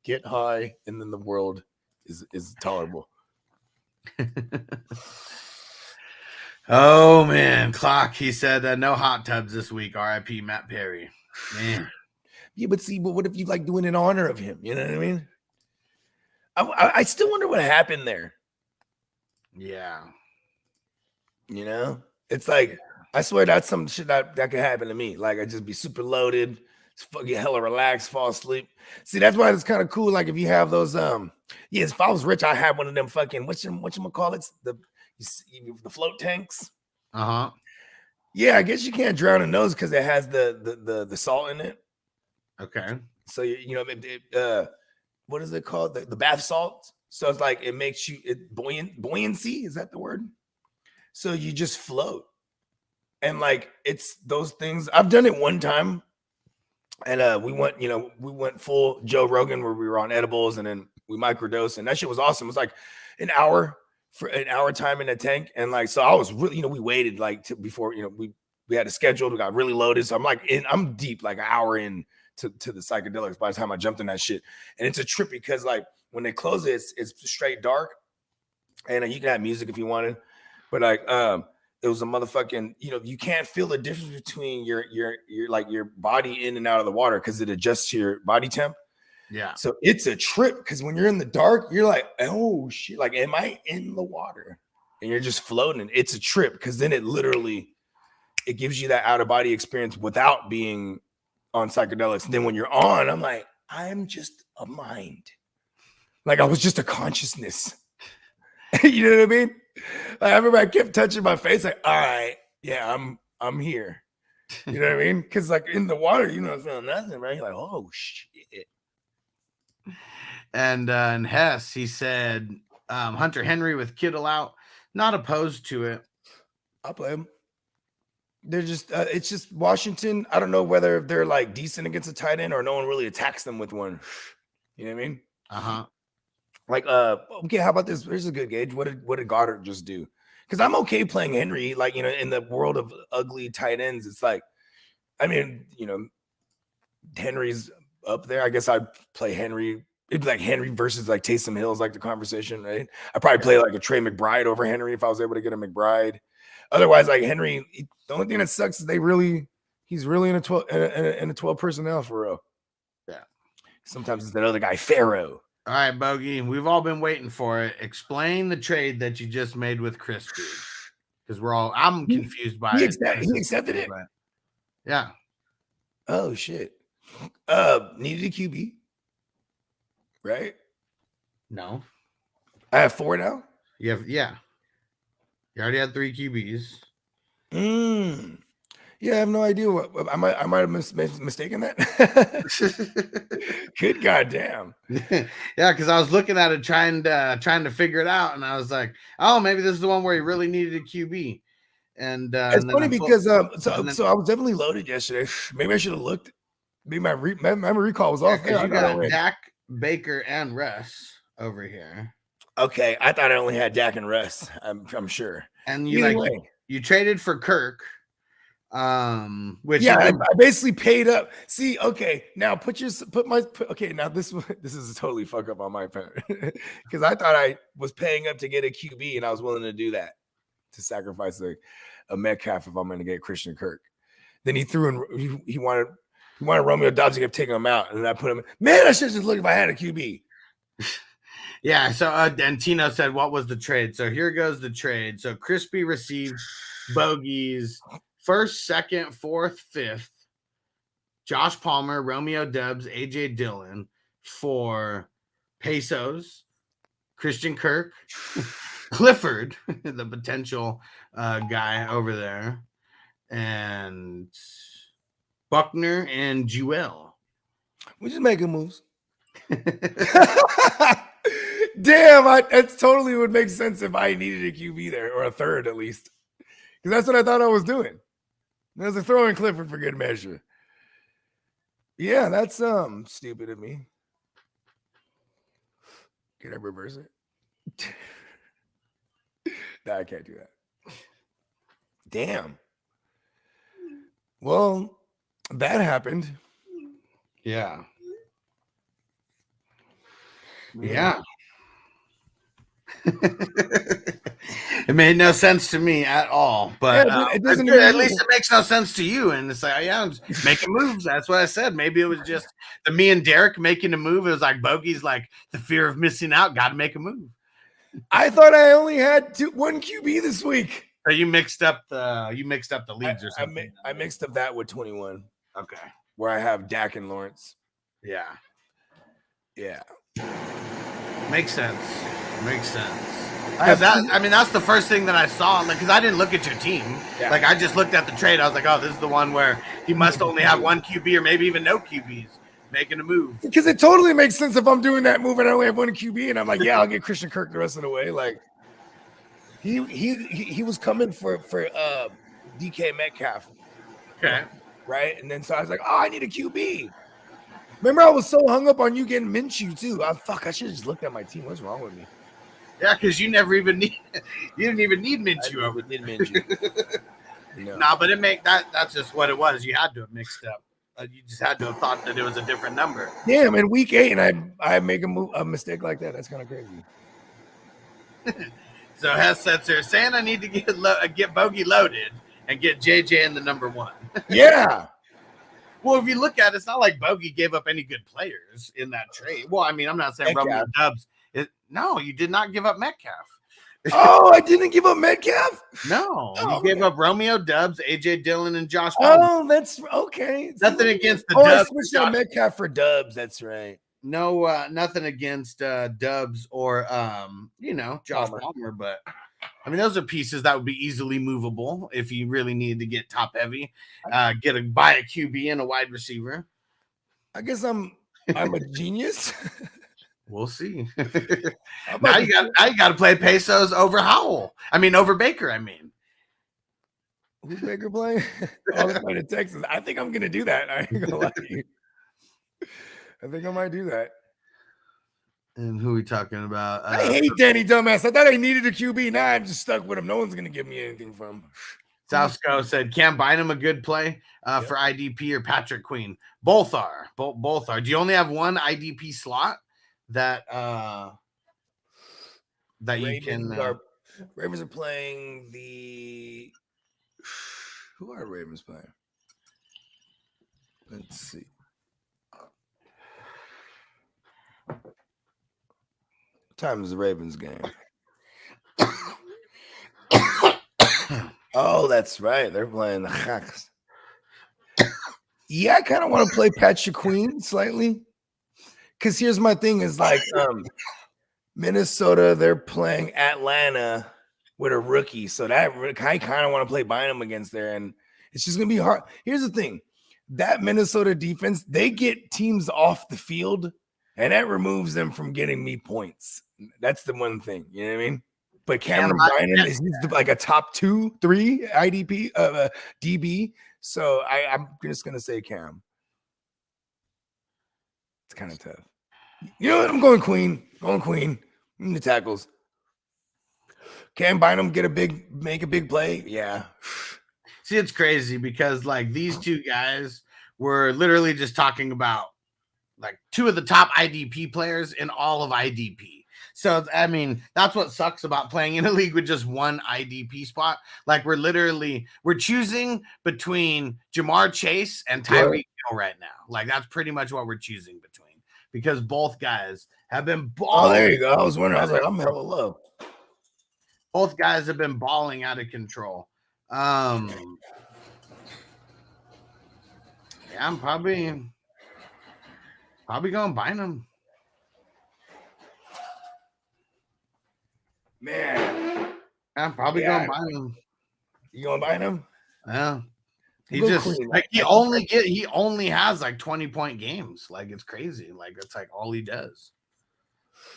get high, and then the world is tolerable. Oh man, Clock. He said no hot tubs this week. R.I.P. Matt Perry. Man. Yeah, but what if you like doing it in honor of him? You know what I mean? I still wonder what happened there. Yeah. It's like, I swear that's some shit that could happen to me. Like, I'd just be super loaded, get hella relaxed, fall asleep. See, that's why it's kind of cool. Like, if you have those, if I was rich, I had one of them fucking, whatchamacallits? The float tanks. Uh-huh. Yeah, I guess you can't drown in those because it has the salt in it. Okay. So, what is it called? The bath salt. So it's like, it makes you buoyancy. Is that the word? So you just float. And like, it's those things. I've done it one time. And we went full Joe Rogan where we were on edibles and then we microdosed, and that shit was awesome. It's like, an hour time in the tank, and like so I was really, we waited like before we had it scheduled. We got really loaded, so I'm deep like an hour in to the psychedelics by the time I jumped in that shit, and it's a trip because like when they close it, it's straight dark, and you can have music if you wanted, but like it was a motherfucking, you can't feel the difference between your body in and out of the water because it adjusts to your body temp. Yeah. So it's a trip because when you're in the dark, you're like, oh shit, like, am I in the water? And you're just floating. It's a trip because then it gives you that out of body experience without being on psychedelics. And then when you're on, I'm like, I'm just a mind. Like I was just a consciousness. You know what I mean? Like, I remember I kept touching my face, like, all right, yeah, I'm here. You know what I mean? Because like in the water, you're not feeling nothing, right? You're like, oh shit. And in Hess, he said Hunter Henry with Kittle out, not opposed to it. I'll play him. They're just it's just Washington. I don't know whether they're like decent against a tight end or no one really attacks them with one. You know what I mean? Uh-huh. Like, okay, how about this? Here's a good gauge. What did Goddard just do? Because I'm okay playing Henry, like, in the world of ugly tight ends. It's like, I mean, Henry's up there. I guess I'd play Henry. It'd be like Henry versus like Taysom Hill's like the conversation, right? I'd probably play like a Trey McBride over Henry if I was able to get a McBride. Otherwise, like Henry, the only thing that sucks is he's really in a 12 personnel for real. Yeah. Sometimes it's that other guy, Pharaoh. All right, Bogey, we've all been waiting for it. Explain the trade that you just made with Crispy. Because I'm confused by it. He accepted it? Yeah. Oh, shit. Needed a QB, right? No. I have 4 now? Yeah. You already had 3 QBs. Yeah, I have no idea what I might have mistaken that. Good goddamn. Yeah, because I was looking at it trying to figure it out, and I was like, oh, maybe this is the one where he really needed a QB. And it's funny because so I was definitely loaded yesterday. Maybe I should have looked. Maybe my recall was off. Yeah, you got Dak, Baker, and Russ over here. Okay, I thought I only had Dak and Russ. I'm sure. And you traded for Kirk. Which I basically paid up. See, okay, now now this is a totally fuck up on my part because I thought I was paying up to get a QB and I was willing to do that to sacrifice a Metcalf if I'm going to get Christian Kirk. Then he threw in he wanted Romeo Dobbs. He kept taking him out, and I put him. Man, I should just look if I had a QB. Yeah. So and Tino said, "What was the trade?" So here goes the trade. So Crispy received Bogey's 1st, 2nd, 4th, 5th, Josh Palmer, Romeo Doubs, AJ Dillon for pesos, Christian Kirk, Clifford, the potential guy over there, and Buckner and Jewel. We just making moves. Damn, that totally would make sense if I needed a QB there, or a third at least. Because that's what I thought I was doing. There's a throw in Clifford for good measure. Yeah, that's stupid of me. Can I reverse it? No, I can't do that. Damn. Well, that happened. Yeah. Yeah. It made no sense to me at all, but it doesn't at least it makes no sense to you. And it's like, yeah, I'm just making moves. That's what I said. Maybe it was just me and Derek making a move. It was like Bogey's like the fear of missing out. Got to make a move. I thought I only had 1 QB this week. So you mixed up the leagues or something. I mixed up that with 21. Okay, where I have Dak and Lawrence. Yeah. Makes sense. That's the first thing that I saw, because I didn't look at your team. Yeah. Like, I just looked at the trade. I was like, oh, this is the one where he must only have 1 QB or maybe even no QBs making a move. Because it totally makes sense if I'm doing that move and I only have 1 QB, and I'm like, yeah, I'll get Christian Kirk the rest of the way. Like, he was coming for DK Metcalf. Okay. Right? And then so I was like, oh, I need a QB. Remember, I was so hung up on you getting Minshew too. I should have just looked at my team. What's wrong with me? Yeah, because you never even need you didn't even need Minshew over. Did Minshew. No. Nah, but it make that's just what it was. You had to have mixed up. You just had to have thought that it was a different number. Damn, in week 8, and I make a mistake like that. That's kind of crazy. So Hess says here, saying I need to get Bogey loaded and get JJ in the number 1. Yeah. Well, if you look at it, it's not like Bogey gave up any good players in that trade. Well, I mean, I'm not saying Romeo Dubs. No, you did not give up Metcalf. Oh, I didn't give up Metcalf? No, you gave up Romeo Dubs, AJ Dillon, and Josh Palmer. Oh, that's okay. Nothing against the Dubs. I switched out Metcalf for Dubs. That's right. No, nothing against Dubs or Josh Palmer, but I mean those are pieces that would be easily movable if you really needed to get top heavy. Buy a QB and a wide receiver. I guess I'm a genius. We'll see. now you got to play Pesos over Howell. Over Baker. Who's Baker playing? Oh, they're playing in Texas. I think I'm gonna do that. I ain't gonna lie to you. I think I might do that. And who are we talking about? I hate Danny Dumbass. I thought I needed a QB. Now I'm just stuck with him. No one's gonna give me anything from him. Southco said, "Cam Bynum a good play for IDP or Patrick Queen? Both are. Both are. Do you only have one IDP slot that you can? Ravens are playing the. Who are Ravens playing? Let's see. What time is the Ravens game? Oh, that's right. They're playing the Hawks. Yeah, I kind of want to play Patrick Queen slightly. Because here's my thing is like Minnesota, they're playing Atlanta with a rookie. So that I kind of want to play Bynum against there. And it's just going to be hard. Here's the thing. That Minnesota defense, they get teams off the field, and that removes them from getting me points. That's the one thing. You know what I mean? But Cameron Bynum is like a top 2, 3 IDP DB. So I'm just going to say Cam. It's kind of tough. You know what? I'm going Queen. In the tackles. Cam Bynum make a big play? Yeah. See, it's crazy because like these two guys were literally just talking about like 2 of the top IDP players in all of IDP. So, that's what sucks about playing in a league with just one IDP spot. Like we're choosing between Jamar Chase and Tyreek Hill right now. Like that's pretty much what we're choosing between because both guys have been balling. Oh, there you go. I was wondering. I was like, I'm hella low. Both guys have been balling out of control. Yeah, I'm probably going Bynum. Man, I'm probably going Bynum. You going Bynum? Yeah. He only has like 20-point games. Like it's crazy. Like it's like all he does.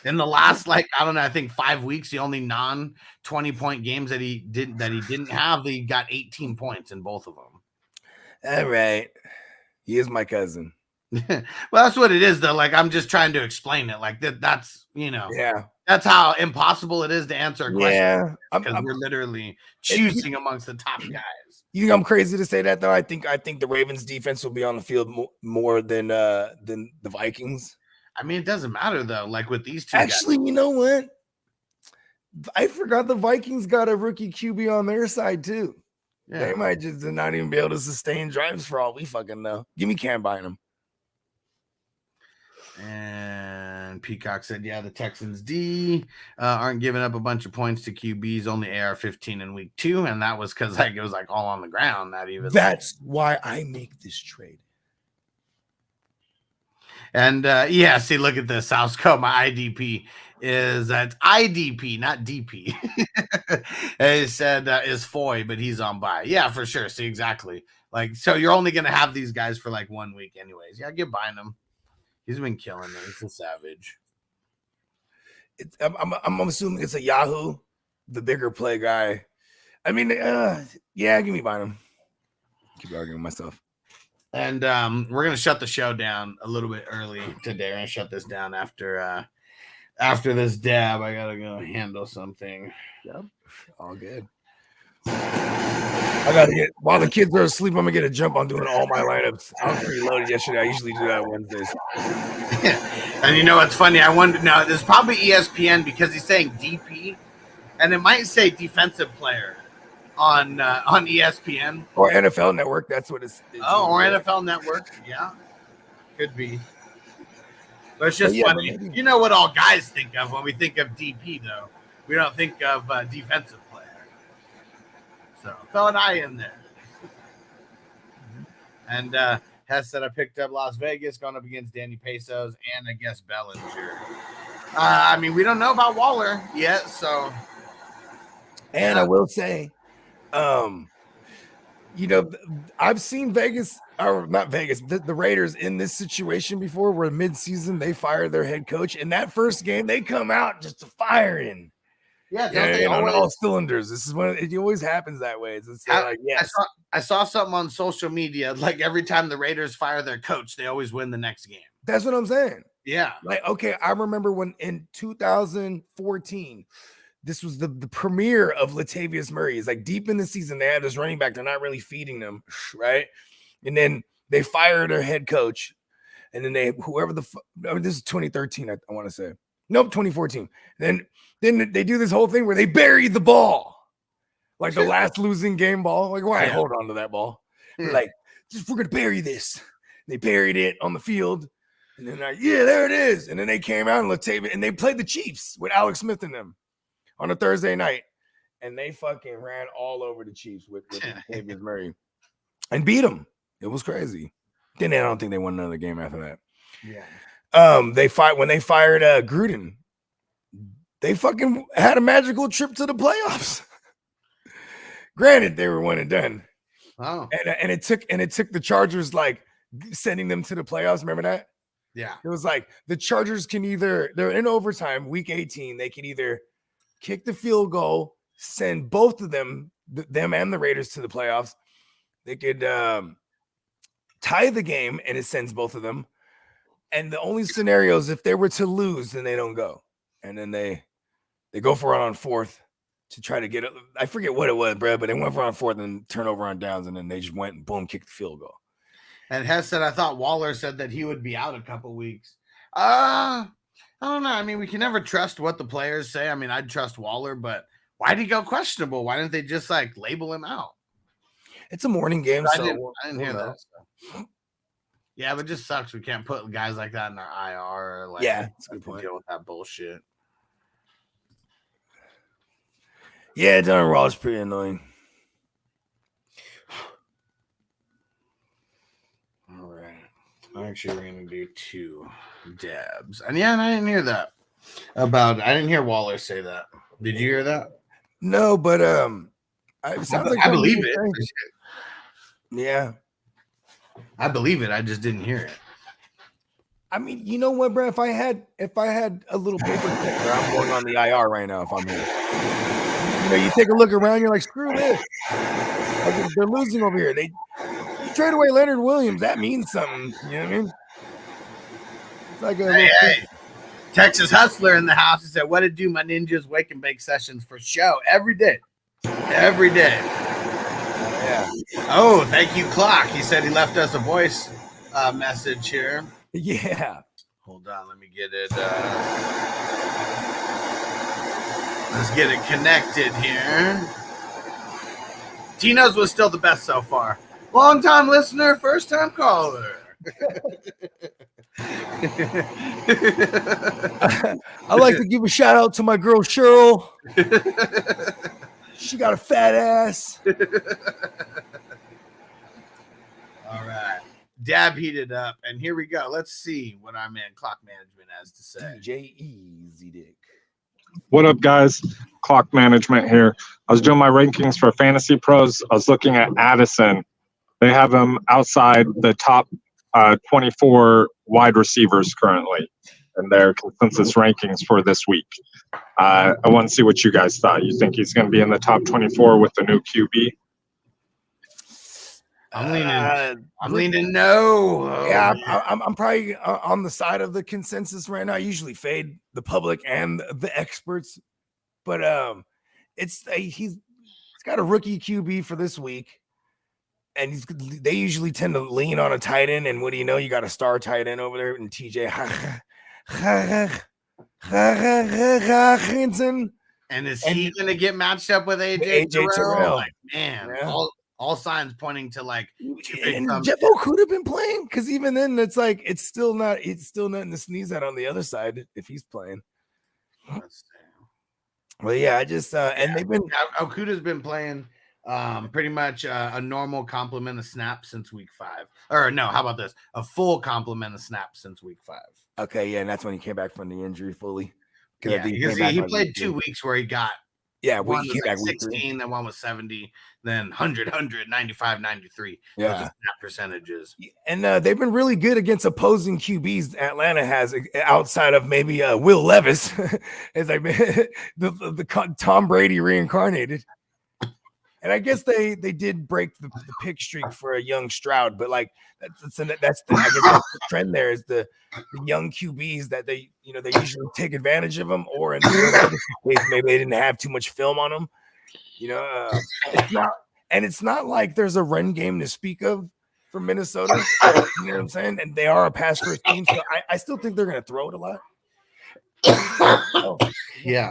In the last I think 5 weeks, the only non-20-point games that he didn't have, he got 18 points in both of them. All right. He is my cousin. Well, that's what it is though. Like I'm just trying to explain it. Like that's yeah. That's how impossible it is to answer a question. Yeah. Because we're literally choosing amongst the top guys. You think I'm crazy to say that though? I think the Ravens defense will be on the field more than the Vikings. It doesn't matter though. Like with these two Actually, guys. You know what? I forgot the Vikings got a rookie QB on their side too. Yeah. They might just not even be able to sustain drives for all we fucking know. Give me Cam Bynum. And Peacock said, yeah, the Texans D aren't giving up a bunch of points to QBs, only AR-15 in week 2. And that was because it was all on the ground. That's why I make this trade. And see, look at this. Southco, my IDP is that's IDP, not DP. He said is Foy, but he's on bye. Yeah, for sure. See, exactly. So you're only going to have these guys for 1 week anyways. Yeah, get Bynum. He's been killing it. He's a savage. I'm assuming it's a Yahoo, the bigger play guy. Yeah, give me Bynum. Keep arguing with myself. And we're going to shut the show down a little bit early today. We're going to shut this down after after this dab, I gotta go handle something. Yep, all good. I gotta get while the kids are asleep. I'm gonna get a jump on doing all my lineups. I was pretty loaded yesterday. I usually do that on Wednesdays. And you know what's funny? I wonder now. There's probably ESPN because he's saying DP, and it might say defensive player on ESPN or NFL Network. That's what it's or NFL Network. Yeah, could be. But it's just funny. You know what all guys think of when we think of DP, though. We don't think of defensive player. So throw an eye in there. And Hess said I picked up Las Vegas, going up against Danny Pesos and I guess Bellinger. I mean, we don't know about Waller yet, so. And I will say, you know, I've seen Vegas, or not Vegas, the Raiders in this situation before where mid-season they fire their head coach. In that first game, they come out just firing. Yeah, on all cylinders. This is when it always happens that way. It's like, yes. I saw something on social media. Like every time the Raiders fire their coach, they always win the next game. That's what I'm saying. Yeah. Like, okay, I remember when in 2014, this was the premiere of Latavius Murray. It's like deep in the season, they had this running back. They're not really feeding them, right? And then they fired their head coach. And then this is 2013, I want to say. Nope, 2014. Then they do this whole thing where they bury the ball. Like the last losing game ball. Like, why hold on to that ball? We're like, we're going to bury this. They buried it on the field. And then there it is. And then they came out and they played the Chiefs with Alex Smith and them on a Thursday night. And they fucking ran all over the Chiefs with Latavius Murray and beat them. It was crazy. Then I don't think they won another game after that. Yeah. When they fired Gruden, they fucking had a magical trip to the playoffs. Granted, they were one and done. Oh. And it took the Chargers like sending them to the playoffs. Remember that? Yeah. It was like the Chargers can they're in overtime, week 18. They can either kick the field goal, send both of them and the Raiders to the playoffs. They could tie the game and it sends both of them. And the only scenario is if they were to lose, then they don't go. And then they go for it on fourth to try to get it. I forget what it was, bro, but they went for it on fourth and turnover on downs, and then they just went and boom, kicked the field goal. And Hess said, I thought Waller said that he would be out a couple weeks. I don't know. I mean, we can never trust what the players say. I mean, I'd trust Waller, but why'd he go questionable? Why didn't they just like label him out? It's a morning game, I didn't hear that. So. Yeah, but it just sucks. We can't put guys like that in our IR. Like, yeah, that's a good point. Deal with that bullshit. Yeah, Darren Raw is pretty annoying. All right. Actually, we're going to do 2 dabs. And yeah, and I didn't hear that. I didn't hear Waller say that. Did you hear that? No, but it sounds like I believe it. Yeah. I believe it. I just didn't hear it. I mean, you know what, bro? If I had a little paper clip, I'm going on the IR right now if I'm here. You know, you take a look around, you're like, screw this. Like, they're losing over here. They trade away Leonard Williams. That means something. You know what I mean? It's like hey. Texas Hustler in the house. He said, what to do my ninjas wake and bake sessions for show every day. Every day. Yeah. Oh, thank you, Clock. He said he left us a voice message here. Yeah. Hold on, let me get it. Let's get it connected here. Tino's was still the best so far. Long time listener, first time caller. I like to give a shout out to my girl Cheryl. She got a fat ass. All right. Dab heated up, and here we go. Let's see what our man Clock Management has to say. DJ Easy Dick. What up, guys? Clock Management here. I was doing my rankings for Fantasy Pros. I was looking at Addison. They have him outside the top 24 wide receivers currently in their consensus rankings for this week. I want to see what you guys thought. You think he's going to be in the top 24 with the new QB? I'm leaning no. Yeah, I'm probably on the side of the consensus right now. I usually fade the public and the experts, but he's got a rookie QB for this week, and they usually tend to lean on a tight end. And what do you know? You got a star tight end over there in TJ Hawkinson. And is he going to get matched up with AJ Terrell? Like, man, all signs pointing to like Jeff O could have been playing, because even then it's like it's still nothing to sneeze at on the other side if he's playing. Well, yeah, I just and they've been Okuda's been playing pretty much a normal complement of snaps since week 5. Or no, how about this? A full complement of snaps since week 5. Okay, yeah, and that's when he came back from the injury fully. Yeah, he played 2 weeks where he got one was like 16, then one was 70, then 100, 95, 93. Yeah, those are snap percentages. And they've been really good against opposing QBs. Atlanta has, outside of maybe Will Levis, as I the Tom Brady reincarnated. And I guess they did break the pick streak for a young Stroud, but like that's the trend. There is the young QBs that they usually take advantage of them, or in case maybe they didn't have too much film on them. It's not like there's a run game to speak of for Minnesota. You know what I'm saying? And they are a pass first team, so I still think they're going to throw it a lot. Yeah.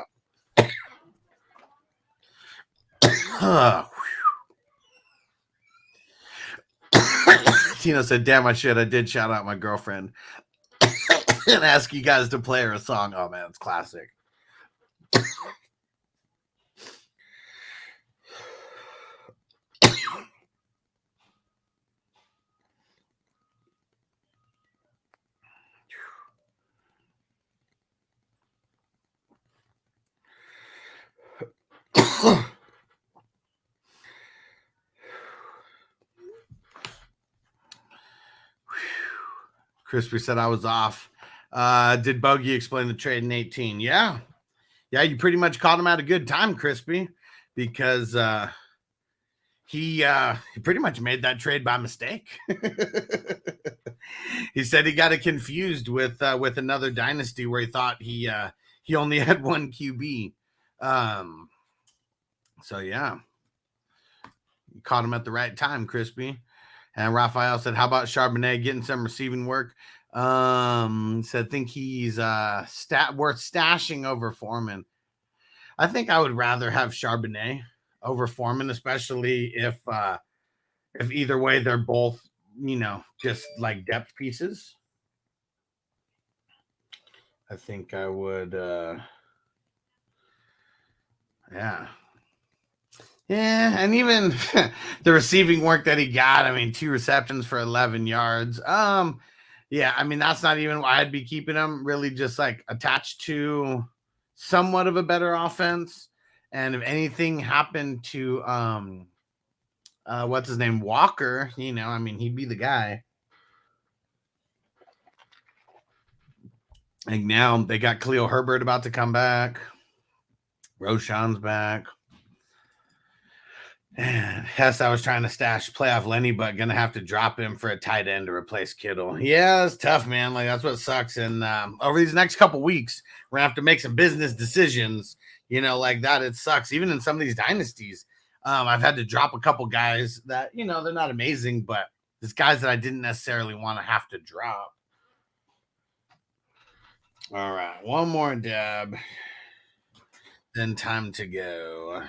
Tino said, damn, I did shout out my girlfriend and ask you guys to play her a song. Oh man, it's classic. Crispy said I was off. Did Bogey explain the trade in 18? Yeah, you pretty much caught him at a good time, Crispy, because he pretty much made that trade by mistake. He said he got it confused with another dynasty where he thought he only had one QB. So yeah, you caught him at the right time, Crispy. And Raphael said, how about Charbonnet getting some receiving work? Said, think he's worth stashing over Foreman. I think I would rather have Charbonnet over Foreman, especially if either way they're both, just like depth pieces. I think I would, yeah. Yeah, and even the receiving work that he got, 2 receptions for 11 yards. Yeah, that's not even why I'd be keeping him, really just like attached to somewhat of a better offense. And if anything happened to what's his name, Walker, he'd be the guy. Like now they got Khalil Herbert about to come back. Roshan's back. And Hess, I was trying to stash playoff Lenny, but gonna have to drop him for a tight end to replace Kittle. Yeah, it's tough, man. Like that's what sucks. And over these next couple weeks, we're gonna have to make some business decisions. Like that. It sucks. Even in some of these dynasties, I've had to drop a couple guys that they're not amazing, but there's guys that I didn't necessarily want to have to drop. All right, one more dab, then time to go.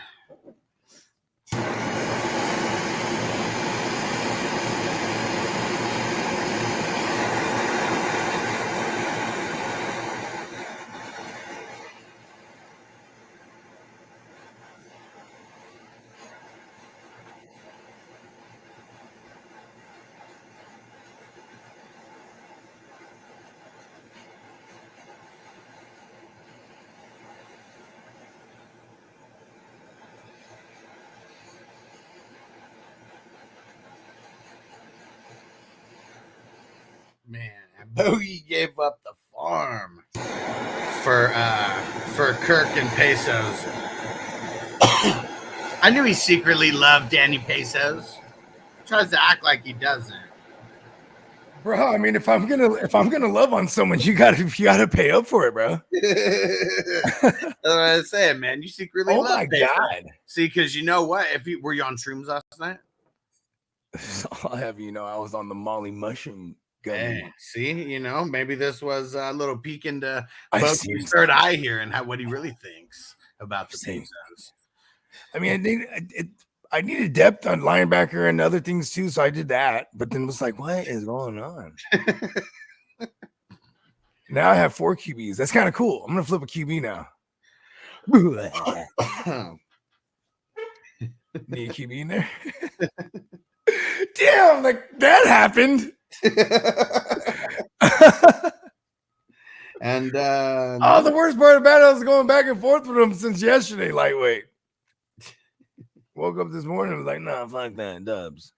Man, Bogey gave up the farm for Kirk and Pesos. I knew he secretly loved Danny Pesos. Tries to act like he doesn't. Bro, I mean, if I'm gonna love on someone, you gotta pay up for it, bro. That's what I was saying, man. You secretly love my paper. God. See, because you know what? Were you on shrooms last night? I'll have you know, I was on the Molly mushroom gummy. Hey, see, maybe this was a little peek into Bogey's third eye here and what he really thinks about the pizzas. I mean, I needed depth on linebacker and other things too, so I did that. But then it was like, what is going on? Now I have 4 QBs. That's kind of cool. I'm gonna flip a QB now. Need a QB in there? Damn, like that happened. And the worst part about it, I was going back and forth with him since yesterday. Lightweight. Woke up this morning and was like, nah, fuck that, Dubs.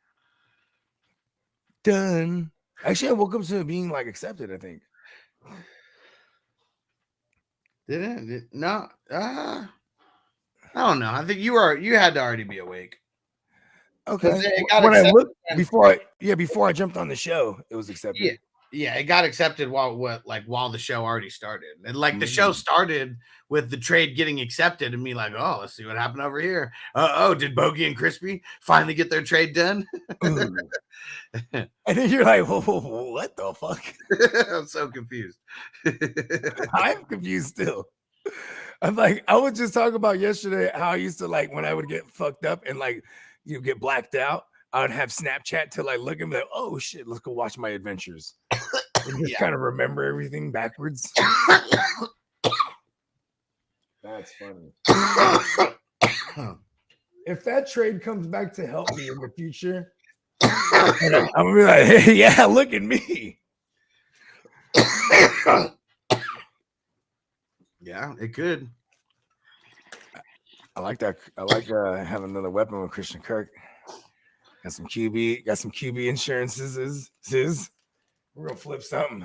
Done. Actually, I woke up to it being like accepted, I think. Did it? No. I don't know. I think you had to already be awake. Okay. When I looked before I jumped on the show, it was accepted. Yeah, it got accepted while the show already started. And the show started with the trade getting accepted and me like, oh, let's see what happened over here. Did Bogey and Crispy finally get their trade done? And then you're like, whoa, what the fuck? I'm so confused. I'm confused still. I'm like, I was just talking about yesterday how I used to when I would get fucked up and get blacked out. I would have Snapchat to look and be like, oh shit, let's go watch my adventures. And just kind of remember everything backwards. That's funny. If that trade comes back to help me in the future, I'm gonna be like, hey, yeah, look at me. Yeah, it could. I like that. I like having another weapon with Christian Kirk. Got some QB insurances. We're gonna flip something.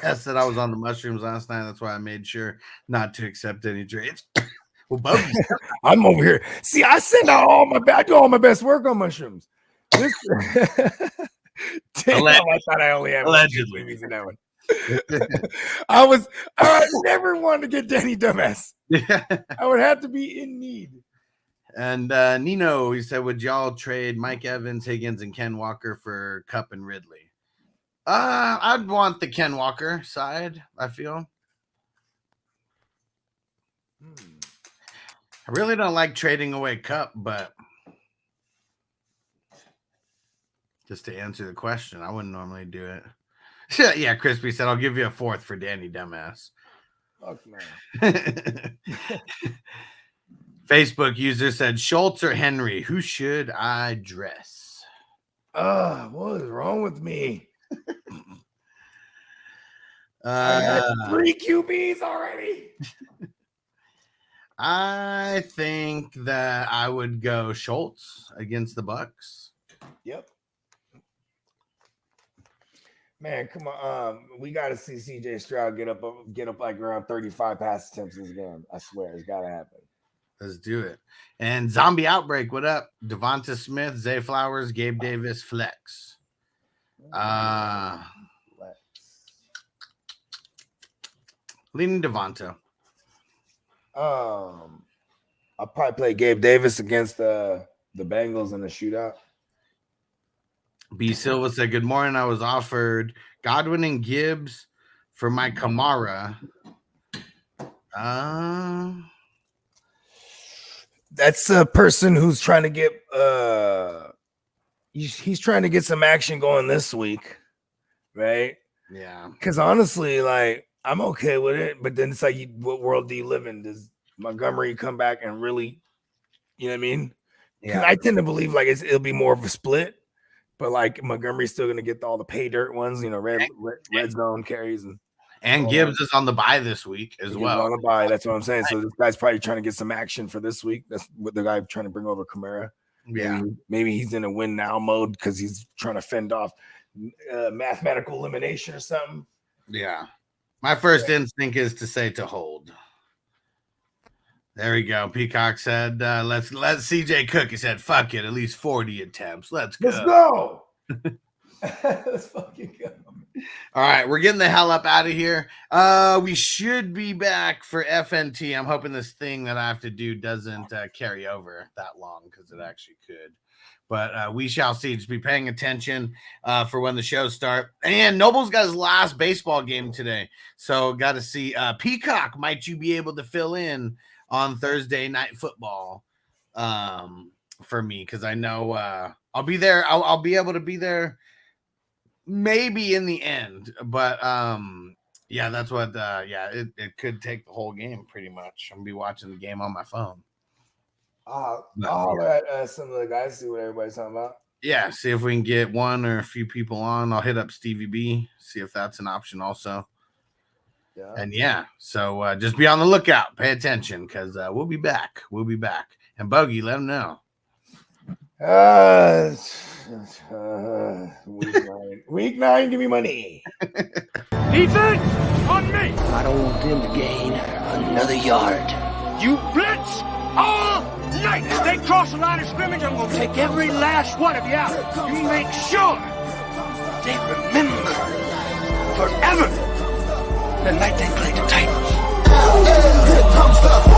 I said I was on the mushrooms last night. That's why I made sure not to accept any trades. Well, Bogey, I'm over here. See, I send out I do all my best work on mushrooms. Damn, I thought I only had allegedly in that one. I never wanted to get Danny Dumbass. I would have to be in need. And Nino, he said, would y'all trade Mike Evans, Higgins, and Ken Walker for Kupp and Ridley? I'd want the Ken Walker side, I feel. I really don't like trading away Kupp, but just to answer the question, I wouldn't normally do it. Yeah, Crispy said, I'll give you a 4th for Danny Dumbass. Fuck no. Facebook user said, Schultz or Henry, who should I dress? What is wrong with me? I had 3 QBs already. I think that I would go Schultz against the Bucks. Yep. Man, come on. We got to see CJ Stroud get up like around 35 pass attempts this game. I swear, it's got to happen. Let's do it. And Zombie Outbreak, what up? Devonta Smith, Zay Flowers, Gabe Davis, Flex. Leaning Devonta. I'll probably play Gabe Davis against the Bengals in the shootout. B. Silva said, good morning. I was offered Godwin and Gibbs for my Kamara. That's a person who's trying to get he's trying to get some action going this week, right? Yeah. Because honestly, I'm okay with it, but then it's like, what world do you live in? Does Montgomery come back and really, you know what I mean? Because I tend to believe it'll be more of a split, but Montgomery's still going to get all the pay dirt ones, red zone carries. And Gibbs is on the bye this week as well. On the bye, that's what I'm saying. So this guy's probably trying to get some action for this week. That's what the guy trying to bring over Kamara. Yeah. Maybe he's in a win now mode because he's trying to fend off mathematical elimination or something. Yeah. My first instinct is to say to hold. There we go. Peacock said, let's CJ cook. He said, fuck it, at least 40 attempts. Let's go. Let's go. Let's fucking go. All right, we're getting the hell up out of here. We should be back for FNT. I'm hoping this thing that I have to do doesn't carry over that long, because it actually could. But we shall see. Just be paying attention for when the shows start. And Noble's got his last baseball game today. So got to see. Peacock, might you be able to fill in on Thursday night football for me? Because I know I'll be there. I'll be able to be there maybe in the end. But yeah, that's what it could take the whole game pretty much. I'm going to be watching the game on my phone. I'll let some of the guys see what everybody's talking about. Yeah, see if we can get one or a few people on. I'll hit up Stevie B, see if that's an option also. Yeah. And yeah, so just be on the lookout. Pay attention, because we'll be back. We'll be back. And Bogey, let them know. Week 9, give me money. Defense on me. I don't want them to gain another yard. You blitz all night. If they cross the line of scrimmage, I'm going to take every last one of you out. You make sure they remember forever the night they played the Titans. Here comes the